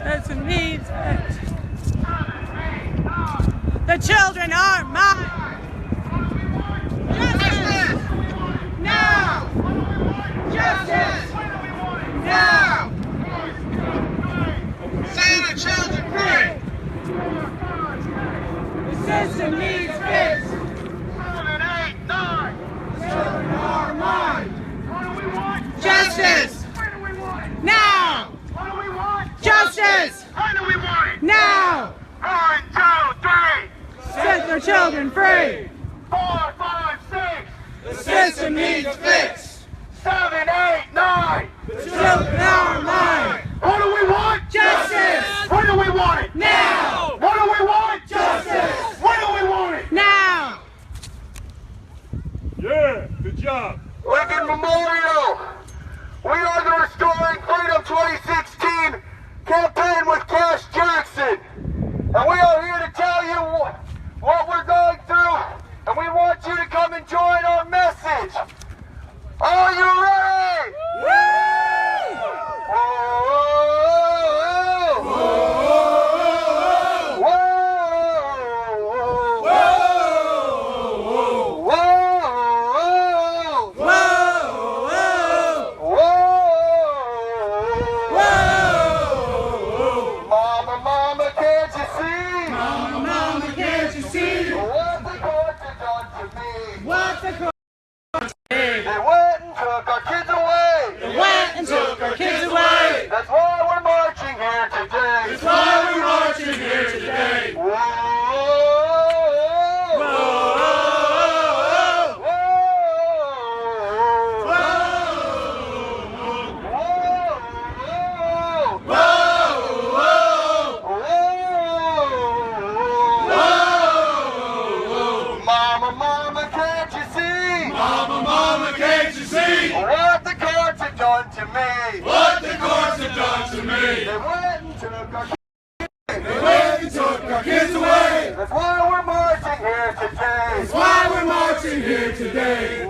That's some needs. The children are mine. Justice! Now! Justice! Now! Set the children free. The system needs fixed. 7, 8, 9. Children are mine. What do we want? Justice! When do we want it? Now! What do we want? Justice! When do we want it? Now! 1, 2, 3. Set their children free! 4, 5, 6. The system needs fixed! 7, 8, 9. The children are mine! What do we want? Justice! When do we want it? Now! What do we want? Justice! When do we want it? Now! Yeah, good job. Lincoln Memorial. We are the Restoring Freedom 2016 campaign with Cash Jackson. And we are here to tell you what we're going through. And we want you to come and join our message. Are you ready? Mama, can't you see? Mama, can't you see? What the courts have done to me? What the courts They went and took our kids away. They went and took our kids away. That's why we're marching here today. That's why we're marching here today. Mama, can't you see? Mama, can't you see? What the courts have done to me? What the courts have done to me? They went and took our They went and took our kids away. That's why we're marching here today. That's why we're marching here today.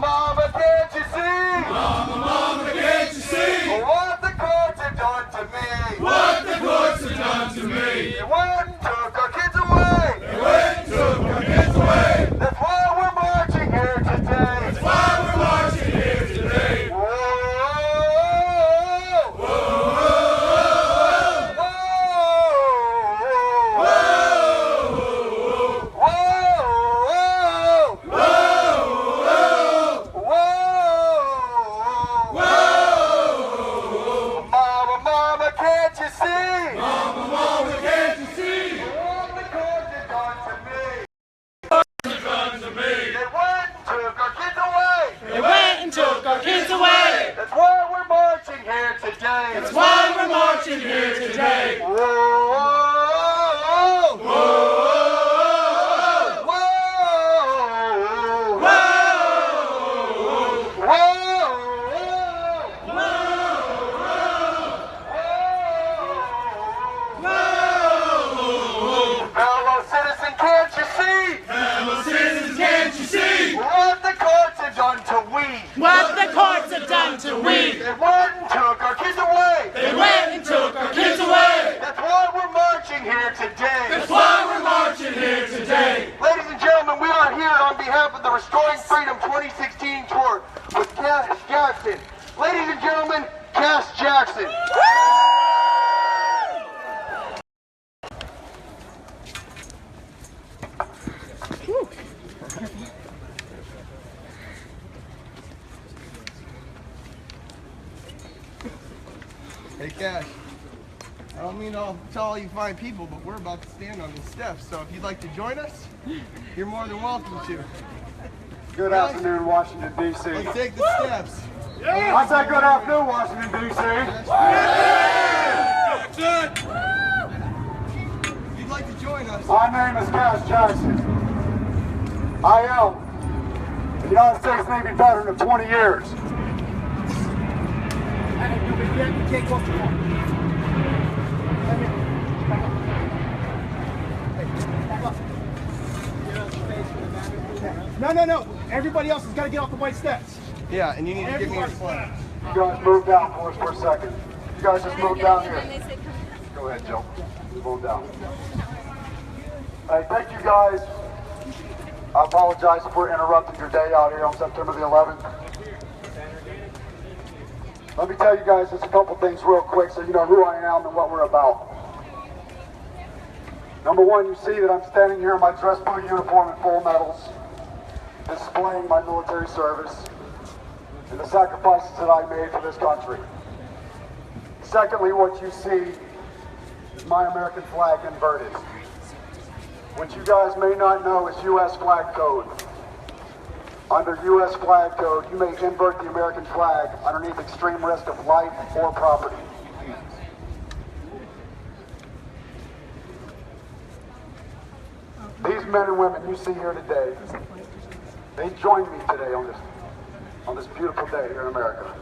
Mama, can't you see? Mama, can't you see? What the courts have done to me? What the courts have done to me? They went and took our kids away. They went and took our kids away. until we. They went and took our kids away. They went and took our kids away. That's why we're marching here today. That's why we're marching here today. Ladies and gentlemen, we are here on behalf of the Restoring Freedom 2016 tour with Cass Jackson. Ladies and gentlemen, Cass Jackson. Hey Cash, I don't mean to tell all you fine people, but we're about to stand on the steps, so if you'd like to join us, you're more than welcome to. Good afternoon, Washington, D.C. Let's take the steps. I said good afternoon, Washington, D.C. If you'd like to join us. My name is Cass Jackson. I am the United States Navy veteran of 20 years. No. Everybody else has got to get off the white steps. Yeah, and you need to give me a flag. You guys move down for us for a second. You guys just move down here. Go ahead, Joe. Move on down. Hey, thank you guys. I apologize for interrupting your day out here on September the 11th. Let me tell you guys just a couple things real quick so you know who I am and what we're about. Number one, you see that I'm standing here in my dress blue uniform and full medals, displaying my military service and the sacrifices that I made for this country. Secondly, what you see is my American flag inverted. What you guys may not know is U.S. flag code. Under U.S. flag code, you may invert the American flag underneath extreme risk of life or property. These men and women you see here today, they joined me today on this beautiful day here in America.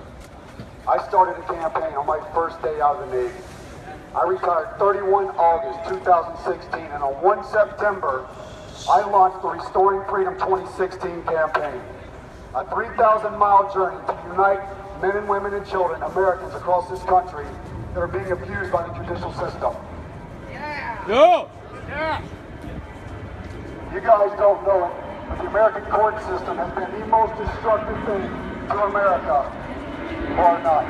I started a campaign on my first day out of the Navy. I retired 31 August 2016, and on 1 September, I launched the Restoring Freedom 2016 campaign, a 3,000-mile journey to unite men and women and children, Americans across this country that are being abused by the judicial system. You guys don't know it, but the American court system has been the most destructive thing to America, or not.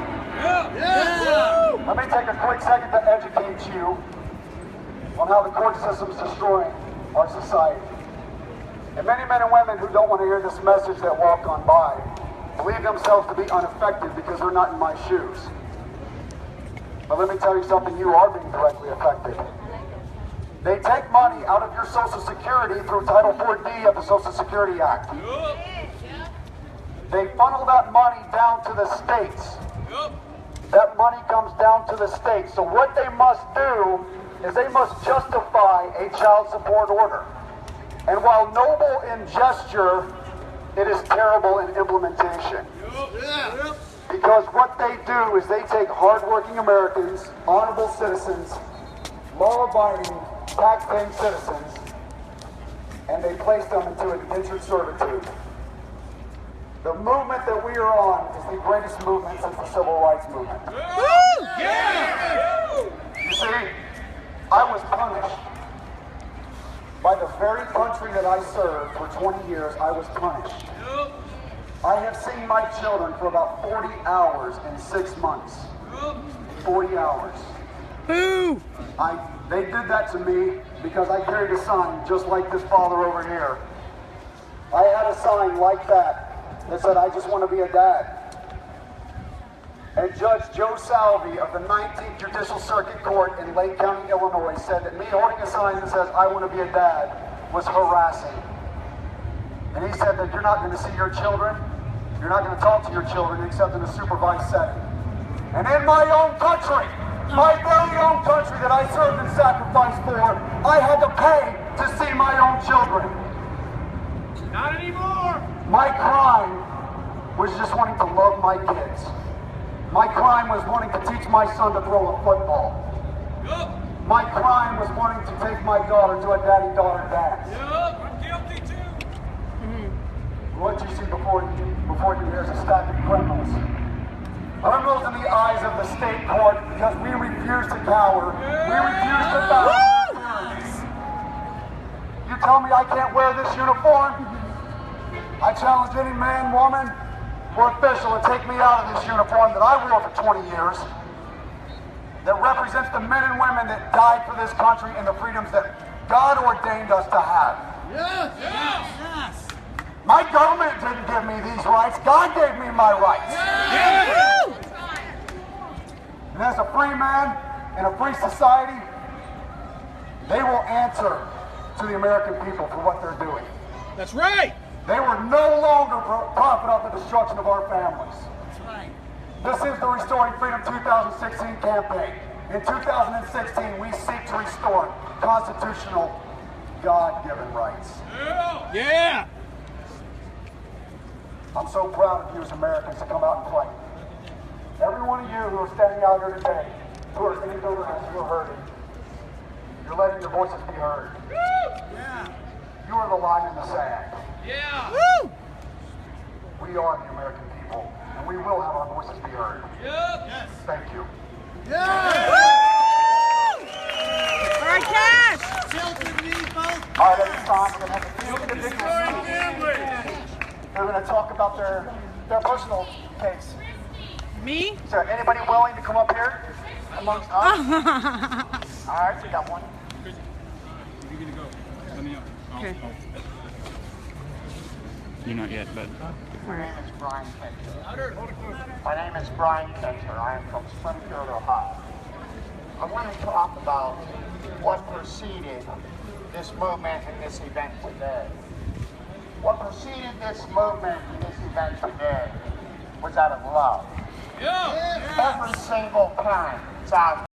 Let me take a quick second to educate you on how the court system is destroying our society. And many men and women who don't want to hear this message that walk on by believe themselves to be unaffected because they're not in my shoes. But let me tell you something, you are being directly affected. They take money out of your Social Security through Title 4D of the Social Security Act. They funnel that money down to the states. That money comes down to the states. So what they must do is they must justify a child support order. And while noble in gesture, it is terrible in implementation. Because what they do is they take hardworking Americans, honorable citizens, law-abiding, tax-paying citizens, and they place them into indentured servitude. The movement that we are on is the greatest movement since the Civil Rights Movement. You see, I was punished. By the very country that I served for 20 years, I was punished. I have seen my children for about 40 hours in 6 months. 40 hours. They did that to me because I carried a sign just like this father over here. I had a sign like that said, I just want to be a dad. And Judge Joe Salvi of the 19th Judicial Circuit Court in Lake County, Illinois said that me holding a sign that says, I want to be a dad, was harassing. And he said that you're not going to see your children, you're not going to talk to your children except in a supervised setting. And in my own country, my very own country that I served and sacrificed for, I had to pay to see my own children. Not anymore! My crime was just wanting to love my kids. My crime was wanting to teach my son to throw a football. My crime was wanting to take my daughter to a daddy-daughter dance. I'm guilty too. What you see before you here is a stack of criminals. criminals in the eyes of the state court because we refuse to cower. We refuse to bow. You tell me I can't wear this uniform? I challenge any man, woman, or official to take me out of this uniform that I wore for 20 years, that represents the men and women that died for this country and the freedoms that God ordained us to have. Yes! Yes! My government didn't give me these rights. God gave me my rights. Yes! And as a free man in a free society, they will answer to the American people for what they're doing. That's right! They will no longer profit off the destruction of our families. That's right. This is the Restoring Freedom 2016 campaign. In 2016, we seek to restore constitutional, God-given rights. Yeah! I'm so proud of you as Americans to come out and fight. Every one of you who are standing out here today, who are sitting over us, who are hurting, you're letting your voices be heard. Yeah! You are the line in the sand. Yeah! Woo! We are the American people, and we will have our voices be heard. Yep! Yes! Thank you. Yeah! All right, Cash! All right, at this time, we're going to have a few individuals. They're going to talk about their personal case. Me? Is there anybody willing to come up here amongst us? All right, we got one. You're gonna go. Let me know. Okay. You're not yet, but. My name is Brian Kenter. My name is Brian Kenter. I am from Springfield, Ohio. I want to talk about what preceded this movement and this event today. What preceded this movement and this event today was out of love. Yeah! Every single parent is out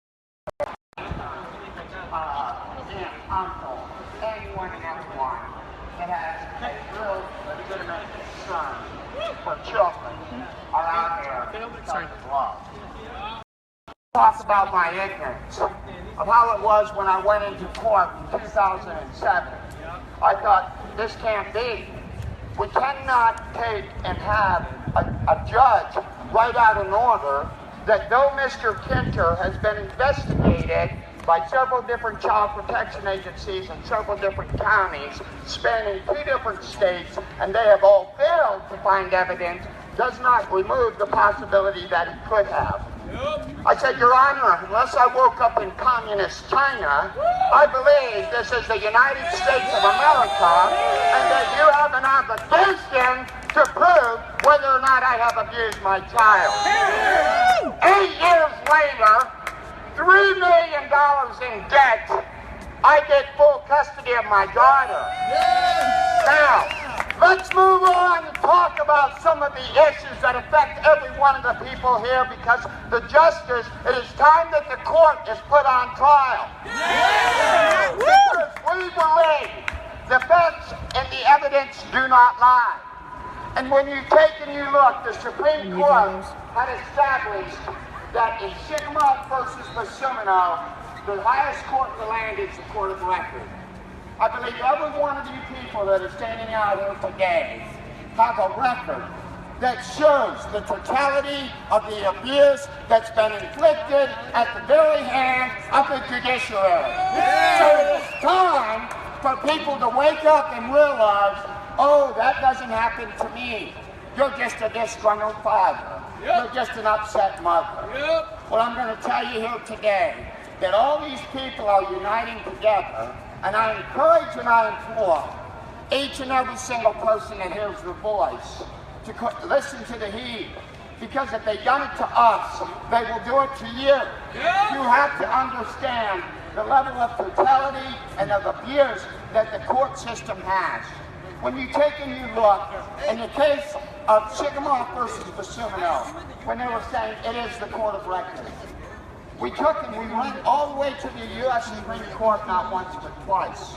there. Aunt, uncle, anyone and everyone that has a real legitimate concern for children are out there because of love. Talk about my ignorance of how it was when I went into court in 2007. I thought, this can't be. We cannot take and have a judge write out an order that though Mr. Kenter has been investigated by several different child protection agencies in several different counties, spanning 2 different states, and they have all failed to find evidence, does not remove the possibility that he could have. I said, Your Honor, unless I woke up in communist China, I believe this is the United States of America, and that you have an obligation to prove whether or not I have abused my child. 8 years later, $3 million in debt, I get full custody of my daughter. Now, let's move on and talk about some of the issues that affect every one of the people here, because the justice, it is time that the court is put on trial. Because we believe the facts and the evidence do not lie. And when you take and you look, the Supreme Court had established that in Sigma versus Basumino, the highest court in the land is the court of record. I believe every one of you people that are standing out here today have a record that shows the totality of the abuse that's been inflicted at the very hand of the judiciary. So it is time for people to wake up and realize, oh, that doesn't happen to me. You're just a disgruntled father. You're just an upset mother. Well, I'm going to tell you here today that all these people are uniting together, and I encourage and I implore each and every single person that hears the voice to listen to the heed. Because if they've done it to us, they will do it to you. You have to understand the level of brutality and of abuse that the court system has. When you take and you look, in the case of Sigma versus Basumino, when they were saying it is the court of record, we took and we went all the way to the U.S. Supreme Court not once but twice.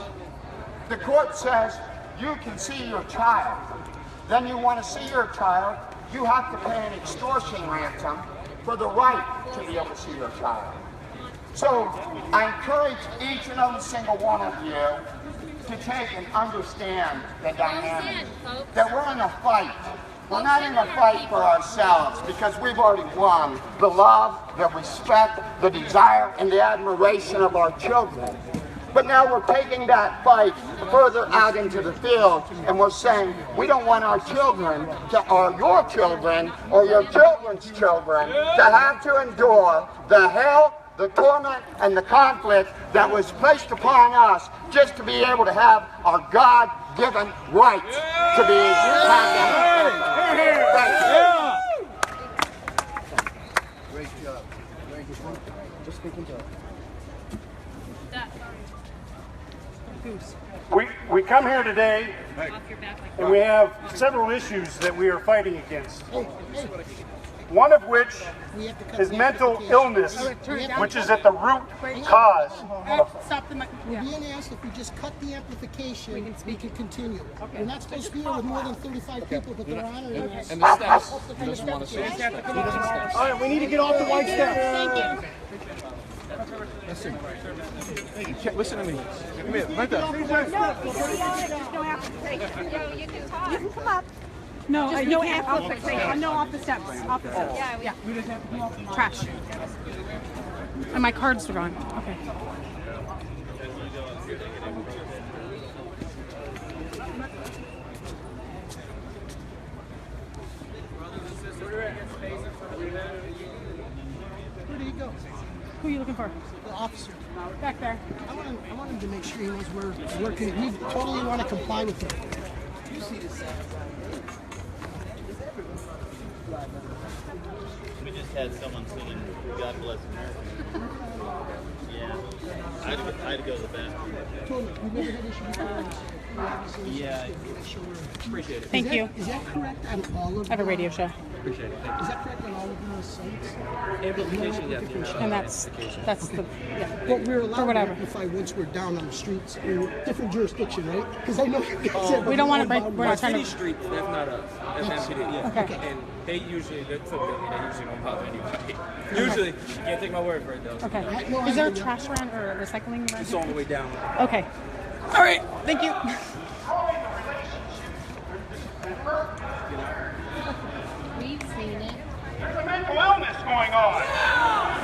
The court says you can see your child. Then you want to see your child, you have to pay an extortion ransom for the right to be able to see your child. So I encourage each and every single one of you to take and understand the dynamic. That we're in a fight We're not in a fight for ourselves because we've already won the love, the respect, the desire, and the admiration of our children. But now we're taking that fight further out into the field, and we're saying we don't want our children, or your children, or your children's children, to have to endure the hell, the torment, and the conflict that was placed upon us just to be able to have our God-given right to be had. Great job. Very good. Just thinking job. We come here today and we have several issues that we are fighting against. One of which is mental illness, which is at the root cause. Stop the mic. We're being asked if we just cut the amplification, we can continue. We're not supposed to be here with more than 35 people, but they're honoring us. And the steps. He doesn't want to say it. All right, we need to get off the white steps. Thank you. Listen. Hey, listen to me. Come here, right there. You can talk. You can come up. No, Just no amplification. No, off the steps. Off the steps. Yeah. We just have to come off the trash. And my cards are gone. Okay. Where did he go? Who are you looking for? The officer. Back there. I want him to make sure he knows we're working. We totally want to comply with him. You see this? We just had someone singing God Bless America. Yeah. I had to go to the bathroom. We've never had issue before. Yeah. Appreciate it. Thank you. Is that correct on all of I have a radio show. Appreciate it. Thank Is that correct on all of those sites? Amplification, yeah. And that's the, yeah. But we're allowed or whatever. to amplify once we're down on the streets in different jurisdiction, right? Because I know you guys have we don't want to break, we're not trying City to. streets, that's not us. That's MPD, yeah. Okay. And they usually, that's so good, they usually don't bother anybody. Usually, you can't take my word for it though. Okay. Is there a trash around or recycling around? It's all the way down. Okay. All right. Thank you. We've seen it. There's a mental illness going on.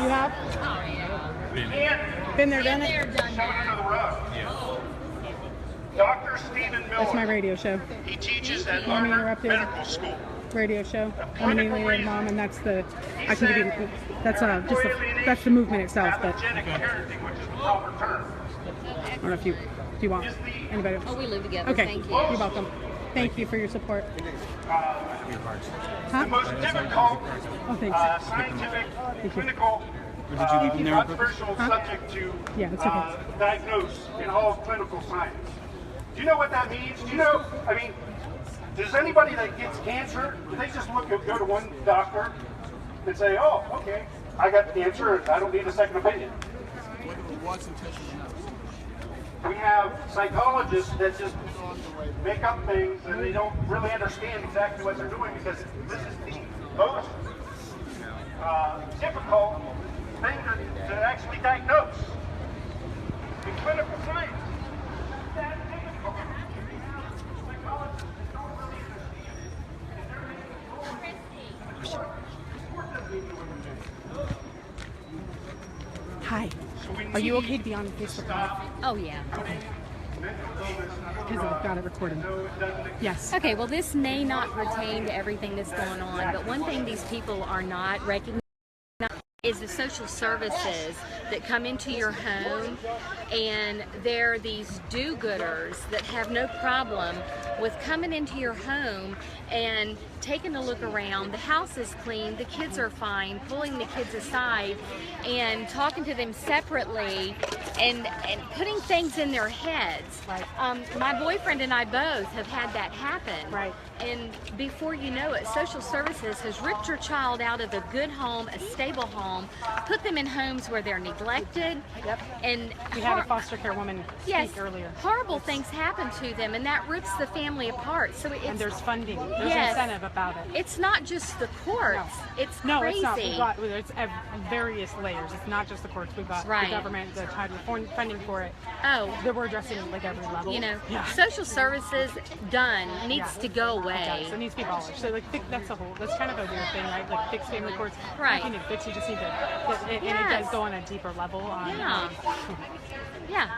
You have? Been there, done it? Shove it under the rug. Dr. Stephen Miller. That's my radio show. He teaches at Let me Harvard interrupt you. Medical School. Radio show. I'm an alien mom, and that's the. I can give you. That's just that's the movement itself. But Pathogenic parenting, which is the proper term. I don't know if you do you want anybody else? Oh, we live together. Okay. Thank you. You're welcome. Thank you for your support. The most difficult Oh, thanks. scientific, clinical, Did you leave them there on purpose? controversial subject to Yeah, that's okay. diagnose in all of clinical science. Do you know what that means? Do you know, I mean, does anybody that gets cancer, do they just go to one doctor and say, oh, okay, I got cancer and I don't need a second opinion? We have psychologists that just make up things and they don't really understand exactly what they're doing because this is the most difficult thing to actually diagnose in clinical science. Hi. Are you okay to be on Facebook Live? Oh, yeah. Because I've got it recorded. Yes. Okay, well, this may not pertain to everything that's going on, but one thing these people are not recognizing is the social services that come into your home, and they're these do-gooders that have no problem with coming into your home and taking a look around. The house is clean, the kids are fine, pulling the kids aside and talking to them separately and putting things in their heads. Right. My boyfriend and I both have had that happen. Right. And before you know it, social services has ripped your child out of a good home, a stable home, put them in homes where they're neglected. Yep. And We had a foster care woman speak earlier. horrible things happen to them, and that rips the family apart. So it's, And there's funding. There's Yes. incentive about it. it's not just the courts. No. It's No, crazy. it's not. We've got it's various layers. It's not just the courts. We've got Right. the government, the title funding for it. Oh. That we're addressing like every level. You know, Yeah. social services done needs to go away. way. So it needs to be abolished. So like, that's kind of a weird thing, right? Like fixed family courts. Right. You need to fix. You just need to. And it does go on a deeper level. Yeah.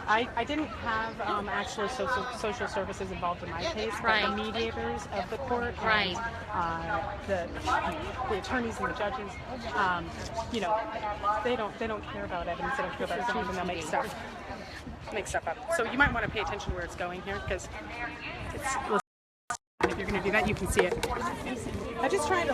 I didn't have actually social services involved in my case, but the mediators of the court, and, the attorneys and the judges, they don't care about evidence. They don't care about truth, and they'll make stuff up. So you might want to pay attention to where it's going here, because it's. If you're going to do that, you can see it. I just try to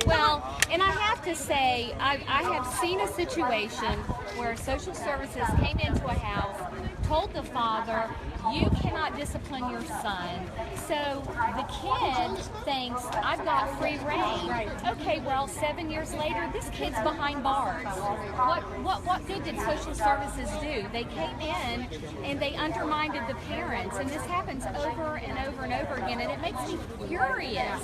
Well, and I have to say, I have seen a situation where social services came into a house, told the father, you cannot discipline your son. So the kid thinks, I've got free reign. Right. Okay, well, 7 years later, this kid's behind bars. What good did social services do? They came in and they undermined the parents, and this happens over and over and over again, and it makes me furious.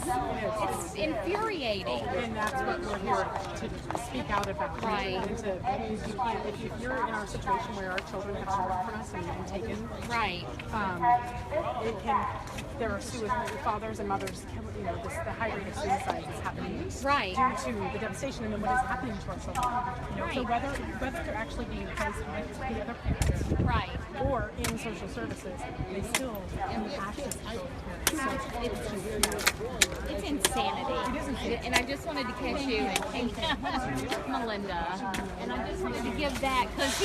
It's infuriating. And that's what we're here to speak out about. Right. And if you're in our situation where our children have stolen from us and taken, right. There are fathers and mothers, the high rate of suicides is happening due to the devastation and then what is happening to our children. So whether they're actually being placed with the other parents, or in social services, they still have to It's insanity. It is insanity. And I just wanted to catch you, Melinda, and I just wanted to give that because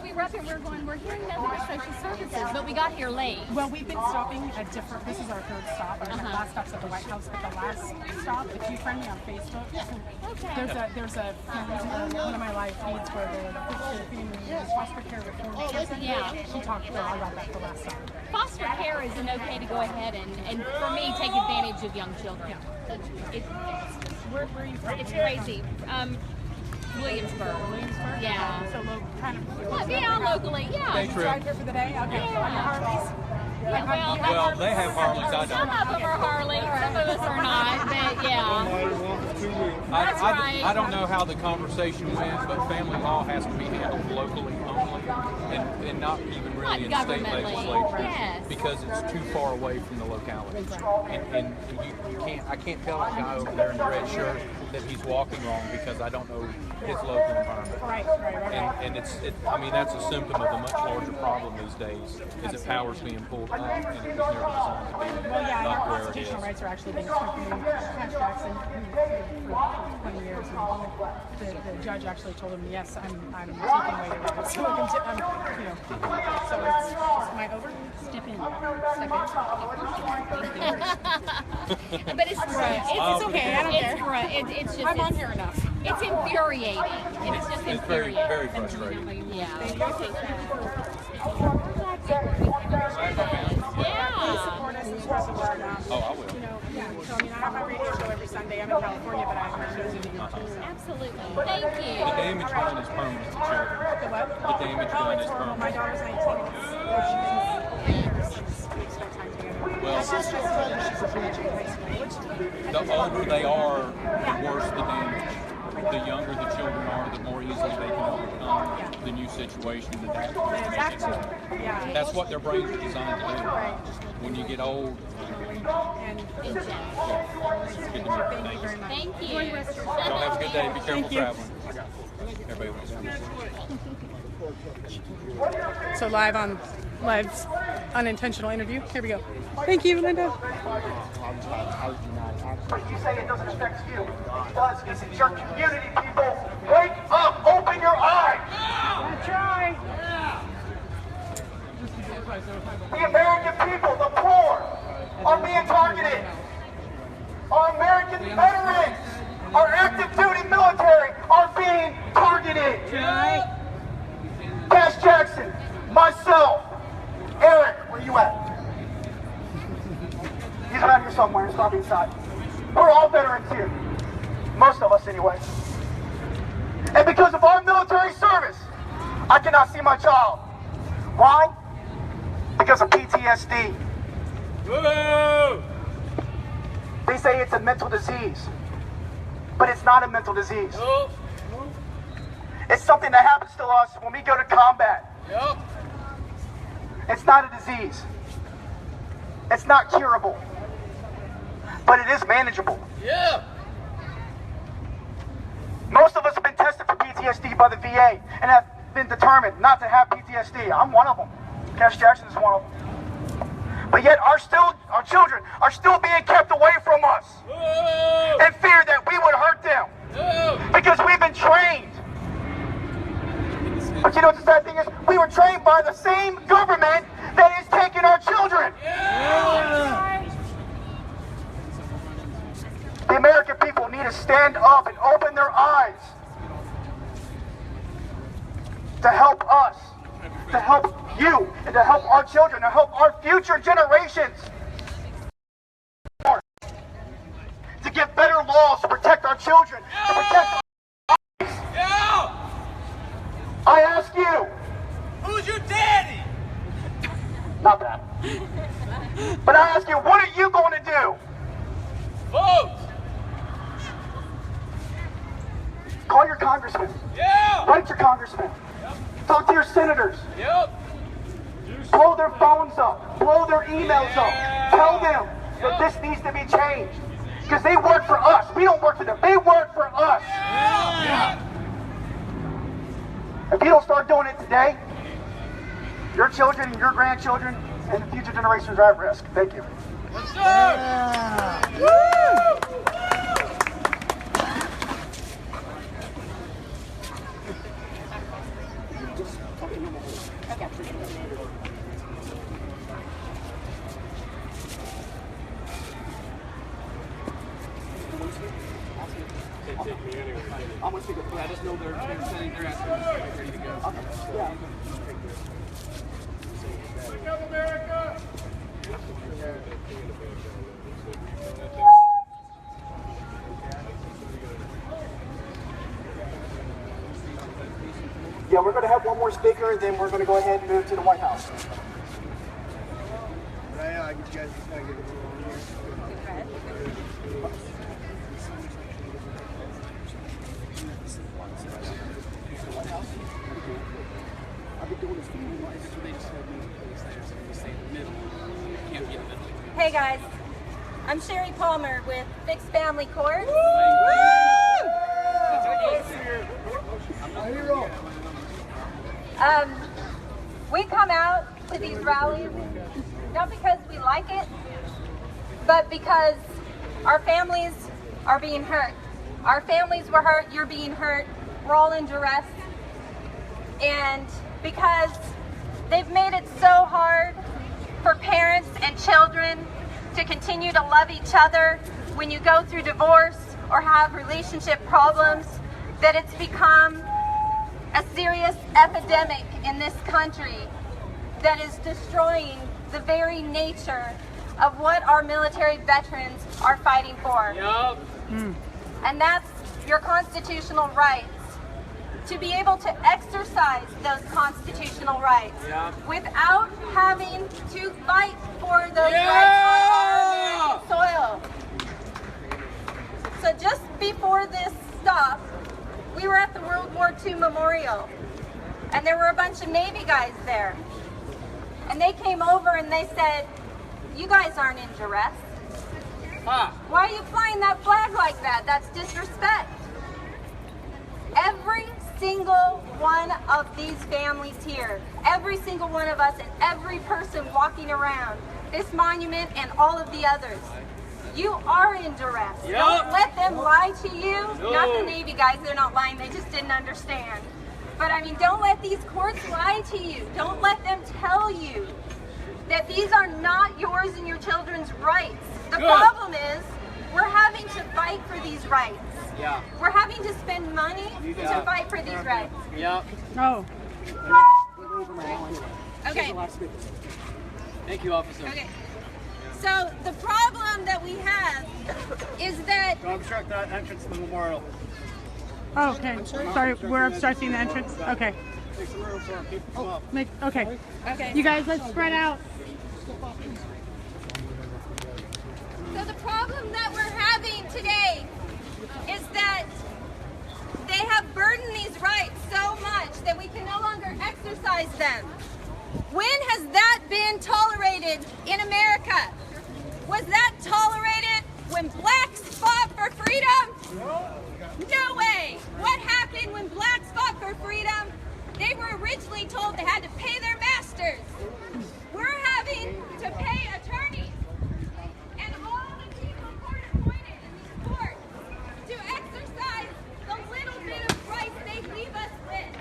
we were up here, we're hearing nothing but social services, but we got here late. Well, we've been stopping at different. This is our third stop. Our last stop's at the White House, but the last stop, if you friend me on Facebook, there's one of my live feeds where the foster care reform person. She talked about that the last stop. Foster care isn't okay to go ahead and for me, take advantage of young children. Where are you from? It's crazy. Williamsburg. Yeah. So kind of. Locally. Yeah. You drive here for the day? Okay. Yeah. On your Harleys? Well, they have Harleys. I don't. Some of them are Harleys. Some of us are not. But yeah. That's right. I don't know how the conversation went, but family law has to be handled locally only, and not even really in state legislature, because it's too far away from the locality. And you can't. I can't tell that guy over there in the red shirt that he's walking wrong because I don't know his local environment. Right. And I mean, that's a symptom of a much larger problem these days. Is that power's being pulled up, and it was never designed to be not where it is. Constitutional rights are actually being strengthened. Cash Jackson, for 20 years, and the judge actually told him, "Yes, I'm taking away your rights." So so it's am I over? Step in. But it's okay. I don't care. It's just. I'm on here enough. It's infuriating. It's just infuriating. Very, very frustrating. Yeah. Oh, I will. So I have my radio show every Sunday. I'm in California, but I have my shows in New York too. Absolutely. Thank you. The damage done is permanent to children. The what? The damage done is horrible. permanent. My daughter's 19. Well, the older they are, the worse the damage. The younger the children are, the more easily they can overcome the new situation that that's what their brains are designed to do. When you get old. Good to know. Thank you. Y'all have a good day. Be careful traveling. Everybody So live unintentional interview. Here we go. Thank you, Linda. You say it doesn't affect you. It does, because it's your community, people. Wake up! Open your eyes! I'll try. The American people, the poor, are being targeted. Our American veterans, our active duty military are being targeted. Cash Jackson, myself, Eric, where you at? He's around here somewhere, he's probably inside. We're all veterans here. Most of us anyway. And because of our military service, I cannot see my child. Why? Because of PTSD. Whoa! They say it's a mental disease, but it's not a mental disease. Nope. It's something that happens to us when we go to combat. Yep. It's not a disease. It's not curable. but it is manageable. Yeah. Most of us have been tested for PTSD by the VA and have been determined not to have PTSD. I'm one of them. Cash Jackson is one of them. But yet our children are still being kept away from us in fear that we would hurt them because we've been trained. But you know what the sad thing is? We were trained by the same government that is taking our children. The American people need to stand up and open their eyes to help us, to help you, and to help our children, to help our future generations. To get better laws to protect our children, to protect our lives. I ask you. Who's your daddy? Not that. But I ask you, what are you going to do? Vote. Call your congressman. Yeah. Write your congressman. Yep. Talk to your senators. Yep. Blow their phones up. Blow their emails up. Tell them that this needs to be changed. Because they work for us. We don't work for them. They work for us. Yeah. If you don't start doing it today, your children and your grandchildren and the future generations are at risk. Thank you. Yes, sir. Yeah. Woo! I'm gonna take a I just know they're sending their ass ready to go. Yeah. Wake up, America! Yeah, we're going to have one more speaker, and then we're going to go ahead and move to the White House. Yeah, I get you guys to kind of get a little on here. I've been doing this for years, so they just told me to stay in the middle. You can't be in the middle. Hey guys, I'm Sherry Palmer with Fixed Family Court. We come out to these rallies not because we like it, but because our families are being hurt. Our families were hurt, you're being hurt, we're all in duress. And because they've made it so hard for parents and children to continue to love each other when you go through divorce or have relationship problems, that it's become a serious epidemic in this country that is destroying the very nature of what our military veterans are fighting for. Yep. And that's your constitutional rights. To be able to exercise those constitutional rights without having to fight for those rights on our American soil. So just before this stop, we were at the World War II Memorial, and there were a bunch of Navy guys there. And they came over and they said, "You guys aren't in duress. Why are you flying that flag like that? That's disrespect." Every single one of these families here, every single one of us, and every person walking around this monument and all of the others, you are in duress. Yep. Don't let them lie to you. No. Not the Navy guys, they're not lying, they just didn't understand. But I mean, don't let these courts lie to you. Don't let them tell you that these are not yours and your children's rights. The problem is, we're having to fight for these rights. Yeah. We're having to spend money to fight for these rights. Yep. Oh. Okay. Thank you, officer. Okay. So the problem that we have is that Don't obstruct that entrance to the memorial. Oh, okay. Sorry, we're obstructing the entrance. Okay. Make some room for them. Keep them up. Okay. Okay. You guys, let's spread out. So the problem that we're having today is that they have burdened these rights so much that we can no longer exercise them. When has that been tolerated in America? Was that tolerated when blacks fought for freedom? No way! What happened when blacks fought for freedom? They were originally told they had to pay their masters. We're having to pay attorneys. And all the people court appointed in these courts to exercise the little bit of rights they leave us with.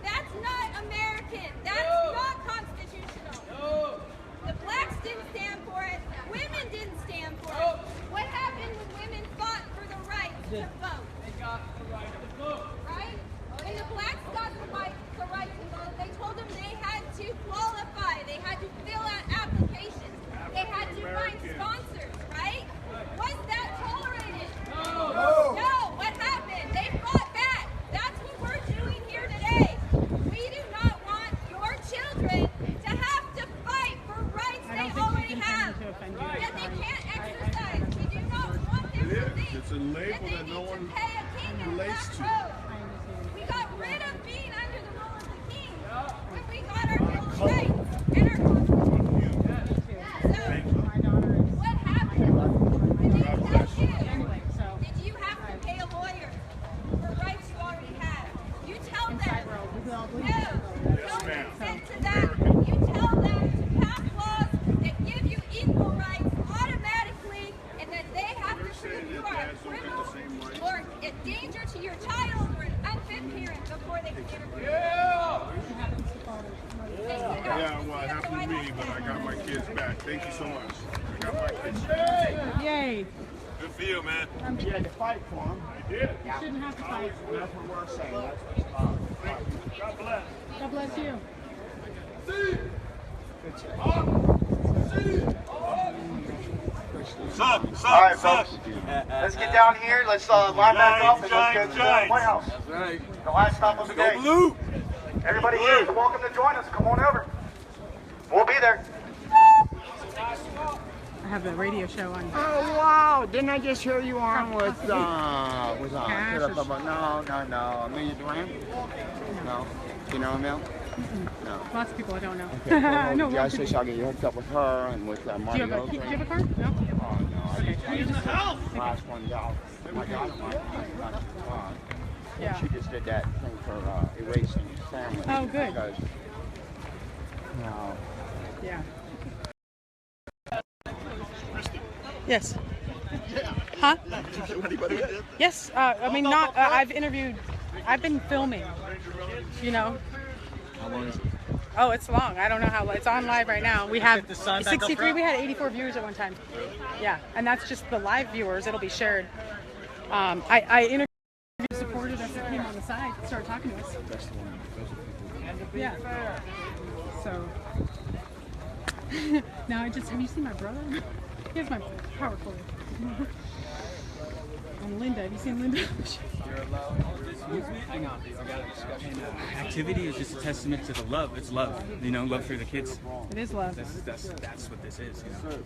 That's not American. That's not constitutional. The blacks didn't stand for it. Women didn't stand for it. What happened when women fought for the right to vote? They got the right to vote. Right? When the blacks got the right to vote, they told them they had to qualify. They had to fill out applications. They had to find sponsors, right? Was that tolerated? No. No. What happened? They fought back. That's what we're doing here today. We do not want your children to have to fight for rights they already have. Yet they can't exercise. We do not want them to think it's a label that they no need one to pay a king in relates that to. road. We got rid of being under the rule of the king when we got our Bill of Rights and our Constitution. So, what happened? Did they tell you? Did you have to pay a lawyer for rights you already had? You tell them. No. Don't consent to that. You tell them to pass laws that give you equal rights automatically and that they have to prove you are a criminal or a danger to your child or an unfit parent before they can interview. Yeah, well, it happened to me, but I got my kids back. Thank you so much. I got my kids back. Yay. Good for you, man. You had to fight for them. I did. You shouldn't have to fight. That's what we're saying. God bless. God bless you. All right, folks. Let's get down here. Let's line back up and let's get to the White House. That's right. The last stop of the day. Go blue. Everybody here is welcome to join us. Come on over. We'll be there. I have the radio show on. Oh wow! Didn't I just hear you on with Cash no. Amelia Duran? No. Do you know Emil? No. Lots of people I don't know. Okay. I know Yeah, I lots say of I'll get you hooked up with her and with Do Marty you have a Oakley. do you have a car? No. Oh no. Okay. You just, Last one down. My daughter Yeah. She just did that thing for erasing family. Oh, good. Because, no. Yeah. Yes. Huh? Yes. I mean, not. I've interviewed. I've been filming. You know. How long is it? Oh, it's long. I don't know how long. It's on live right now. We have the sun back up 63. front? We had 84 viewers at one time. Yeah, and that's just the live viewers. It'll be shared. I interviewed supporters that came on the side, started talking to us. Yeah. So now have you seen my brother? Here's my power cord. And Linda, have you seen Linda? Hang on, I got a discussion. Activity is just a testament to the love. It's love, you know, love for the kids. It is love. That's what this is. You know?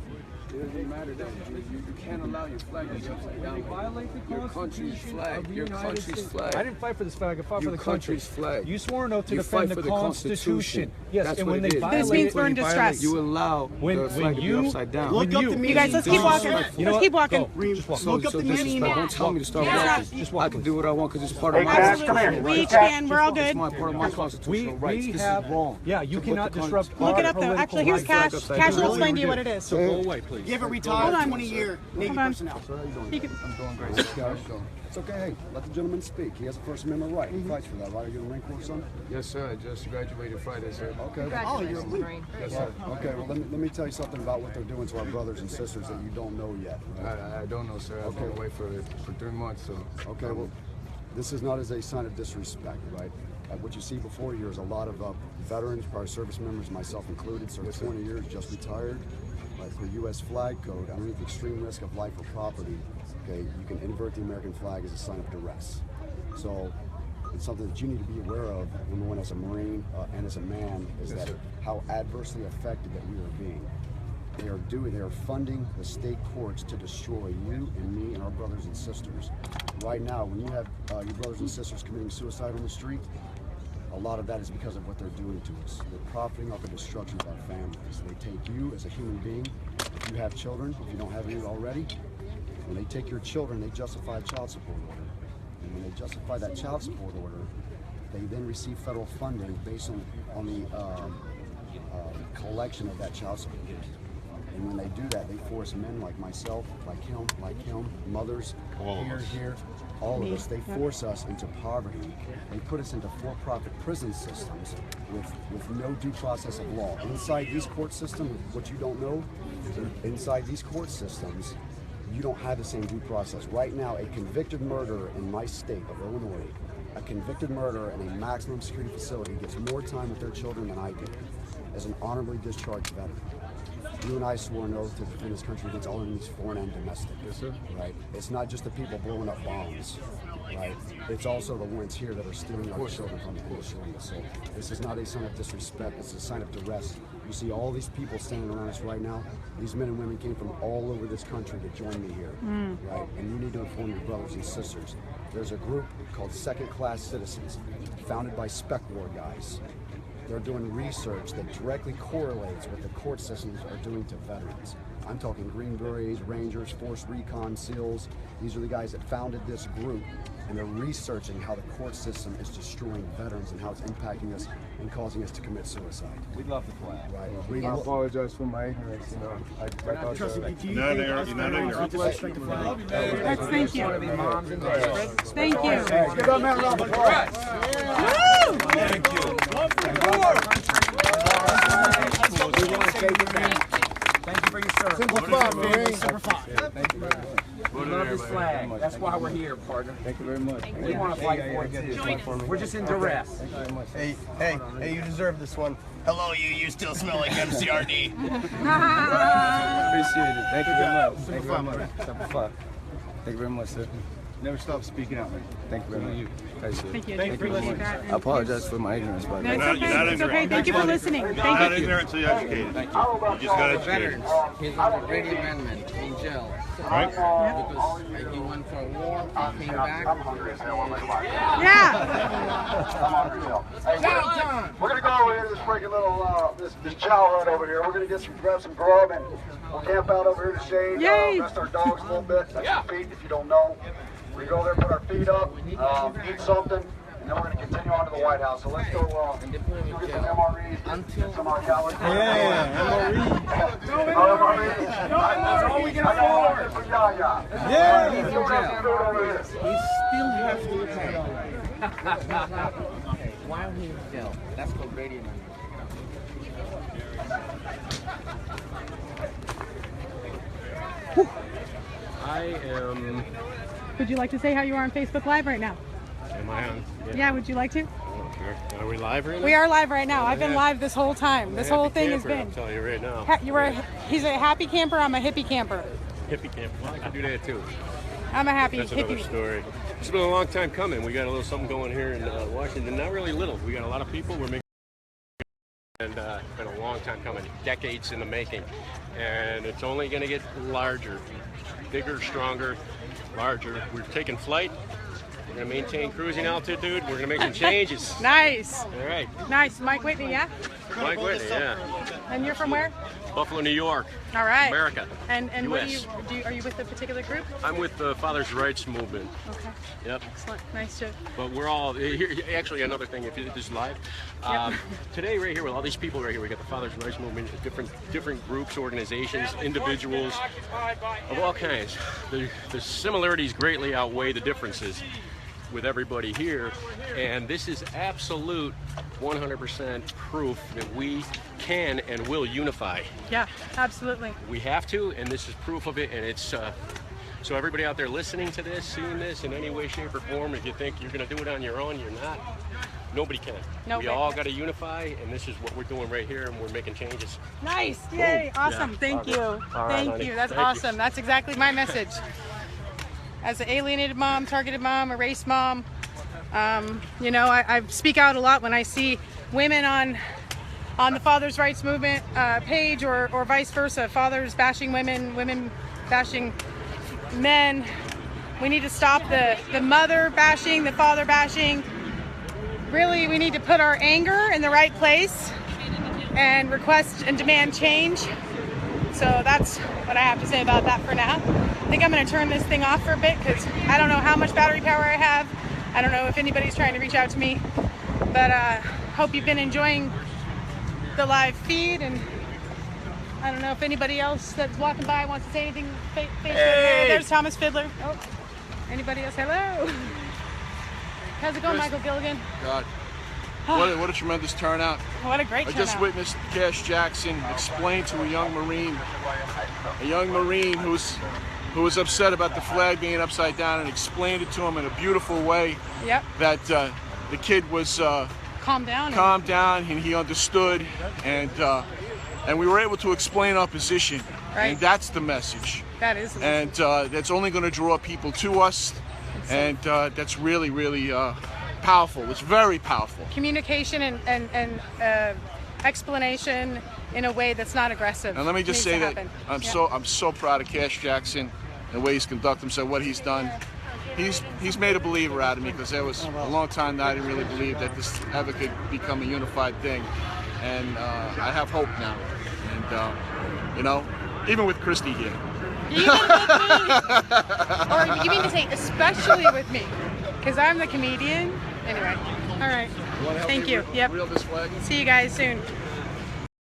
It doesn't matter that you can't allow your flag to be upside down. Violate the Your country's flag. of the Your United country's States. flag. I didn't fight for this flag. I fought for Your the country. country's flag. You swore an oath to You defend fight the for the Constitution. Yes, That's and what when it they is. violate, This means we're in distress. You allow the flag to be upside down. Look up the You guys, let's keep walking. Let's keep walking. Just walk. Look up the meaning. Don't tell me to start walking. I can do what I want because it's part of my Absolutely. We each can. We're all good. It's part of my constitutional rights. This is wrong. Yeah, you cannot disrupt. Look it up though. Actually, here's Cash. Cash will explain to you what it is. So go away, please. Give a retired 20-year Navy personnel. I'm doing great. It's okay. Hey, let the gentleman speak. He has a First Amendment right. He fights for that, right? Are you in the Marine Corps, son? Yes, sir. I just graduated Friday, sir. Okay. Oh, you're a blue. Yes, sir. Okay, well, let me tell you something about what they're doing to our brothers and sisters that you don't know yet. I don't know, sir. I've been away for 3 months, so. Okay, well, this is not as a sign of disrespect, right? What you see before you is a lot of veterans, prior service members, myself included, served 20 years, just retired. For U.S. flag code, underneath extreme risk of life or property, okay, you can invert the American flag as a sign of duress. So it's something that you need to be aware of, number one, as a Marine and as a man, is that how adversely affected that we are being. They are funding the state courts to destroy you and me and our brothers and sisters. Right now, when you have your brothers and sisters committing suicide on the street, a lot of that is because of what they're doing to us. They're profiting off the destruction of our families. They take you as a human being. If you have children, if you don't have any already, When they take your children, they justify a child support order. And when they justify that child support order, they then receive federal funding based on the collection of that child support. And when they do that, they force men like myself, like him, mothers, here, all of us, they force us into poverty. They put us into for-profit prison systems with no due process of law. Inside these court systems, what you don't know, inside these court systems, you don't have the same due process. Right now, a convicted murderer in my state of Illinois, a convicted murderer in a maximum security facility gets more time with their children than I did as an honorably discharged veteran. You and I swore an oath to defend this country against all enemies, foreign and domestic. Yes, sir. Right? It's not just the people blowing up bombs, right? It's also the ones here that are stealing our children from the destroying us. So this is not a sign of disrespect, it's a sign of duress. You see all these people standing around us right now. These men and women came from all over this country to join me here, right? And you need to inform your brothers and sisters. There's a group called Second Class Citizens, founded by spec war guys. They're doing research that directly correlates what the court systems are doing to veterans. I'm talking Green Berets, Rangers, Force Recon, SEALs. These are the guys that founded this group, and they're researching how the court system is destroying veterans and how it's impacting us and causing us to commit suicide. We love the flag. Right. I apologize for my ignorance. You know, I thought You're not ignorant. Thank you. Thank you. Give that man a round of applause. Thank you. Thank you for your service. Simplify, Marine. Thank you very much. We love this flag. That's why we're here, partner. Thank you very much. We want to fight for it too. We're just in duress. Thank you very much. Hey, you deserve this one. Hello, you still smell like MCRD. Appreciate it. Thank you very much. Thank you very much. Simplify. Thank you very much, sir. Never stop speaking out, man. Thank you very much. Thank you. Thank you very much. I apologize for my ignorance, but No, it's okay. It's okay. Thank you for listening. You're Thank not you. ignorant until you're educated. Thank you. You just got educated. He's on the Brady Amendment in jail. Right? Because he went for a war, he came back. Yeah. We're gonna go over here to this freaking little this chow hut over here. We're gonna grab some grub and we'll camp out over here to shade. Yay. Rest our dogs a little bit. That's your feet if you don't know. We go there, put our feet up, eat something, and then we're gonna continue on to the White House. So let's go get some MREs, get some MREs. That's all we can afford. yeah. He's in jail. He still has to pay. While he's in jail. That's called Brady Amendment. I am. Would you like to say how you are on Facebook Live right now? Am I on? Yeah, would you like to? Oh, sure. Are we live right now? We are live right now. I've been live this whole time. This whole thing has been. I'll tell you right now. He's a happy camper. I'm a hippie camper. Hippie camper. Well, I can do that too. I'm a happy That's hippie. another story. It's been a long time coming. We got a little something going here in Washington. Not really little. We got a lot of people. We're making. And it's been a long time coming, decades in the making, and it's only going to get larger, bigger, stronger, larger. We're taking flight. We're going to maintain cruising altitude. We're going to make some changes. Nice. All right. Nice. Mike Whitney, yeah? Mike Whitney, yeah. And you're from where? Buffalo, New York. All right. America. And what US. are you with a particular group? I'm with the Father's Rights Movement. Okay. Yep. Excellent. Nice to. But we're all here. Actually, another thing, if this is live, today right here with all these people right here, we got the Father's Rights Movement, different groups, organizations, individuals of all kinds. The similarities greatly outweigh the differences with everybody here, and this is absolute 100% proof that we can and will unify. Yeah, absolutely. We have to, and this is proof of it, and it's so everybody out there listening to this, seeing this in any way, shape, or form, if you think you're going to do it on your own, you're not. Nobody can. We all got to unify, and this is what we're doing right here, and we're making changes. Nice. Yay. Awesome. Yeah. Thank you. All right, Thank you. That's awesome. That's exactly my message. As an alienated mom, targeted mom, erased mom, you know, I speak out a lot when I see women on the Father's Rights Movement page or vice versa. Fathers bashing women, women bashing men. We need to stop the mother bashing, the father bashing. Really, we need to put our anger in the right place and request and demand change. So that's what I have to say about that for now. think I'm going to turn this thing off for a bit because I don't know how much battery power I have. I don't know if anybody's trying to reach out to me, but hope you've been enjoying the live feed, and I don't know if anybody else that's walking by wants to say anything. Hey. There's Thomas Fiddler. Oh, anybody else? Hello. How's it going, Michael Gilligan? God. What a tremendous turnout. What a great turnout. I just witnessed Cash Jackson explain to a young Marine who was upset about the flag being upside down, and explained it to him in a beautiful way. Yep. That the kid was calmed down, and he understood, and we were able to explain our position. Right. And that's the message. That is the message. And that's only going to draw people to us, and that's really, really powerful. It's very powerful. Communication and explanation in a way that's not aggressive. And let me just say that I'm so proud of Cash Jackson, the way he's conducted himself, what he's done. He's made a believer out of me, because there was a long time that I didn't really believe that this ever could become a unified thing, and I have hope now. And you know, even with Christy here. Even with me, or you mean to say especially with me, because I'm the comedian. Anyway, all right. Thank you. Yep. See you guys soon.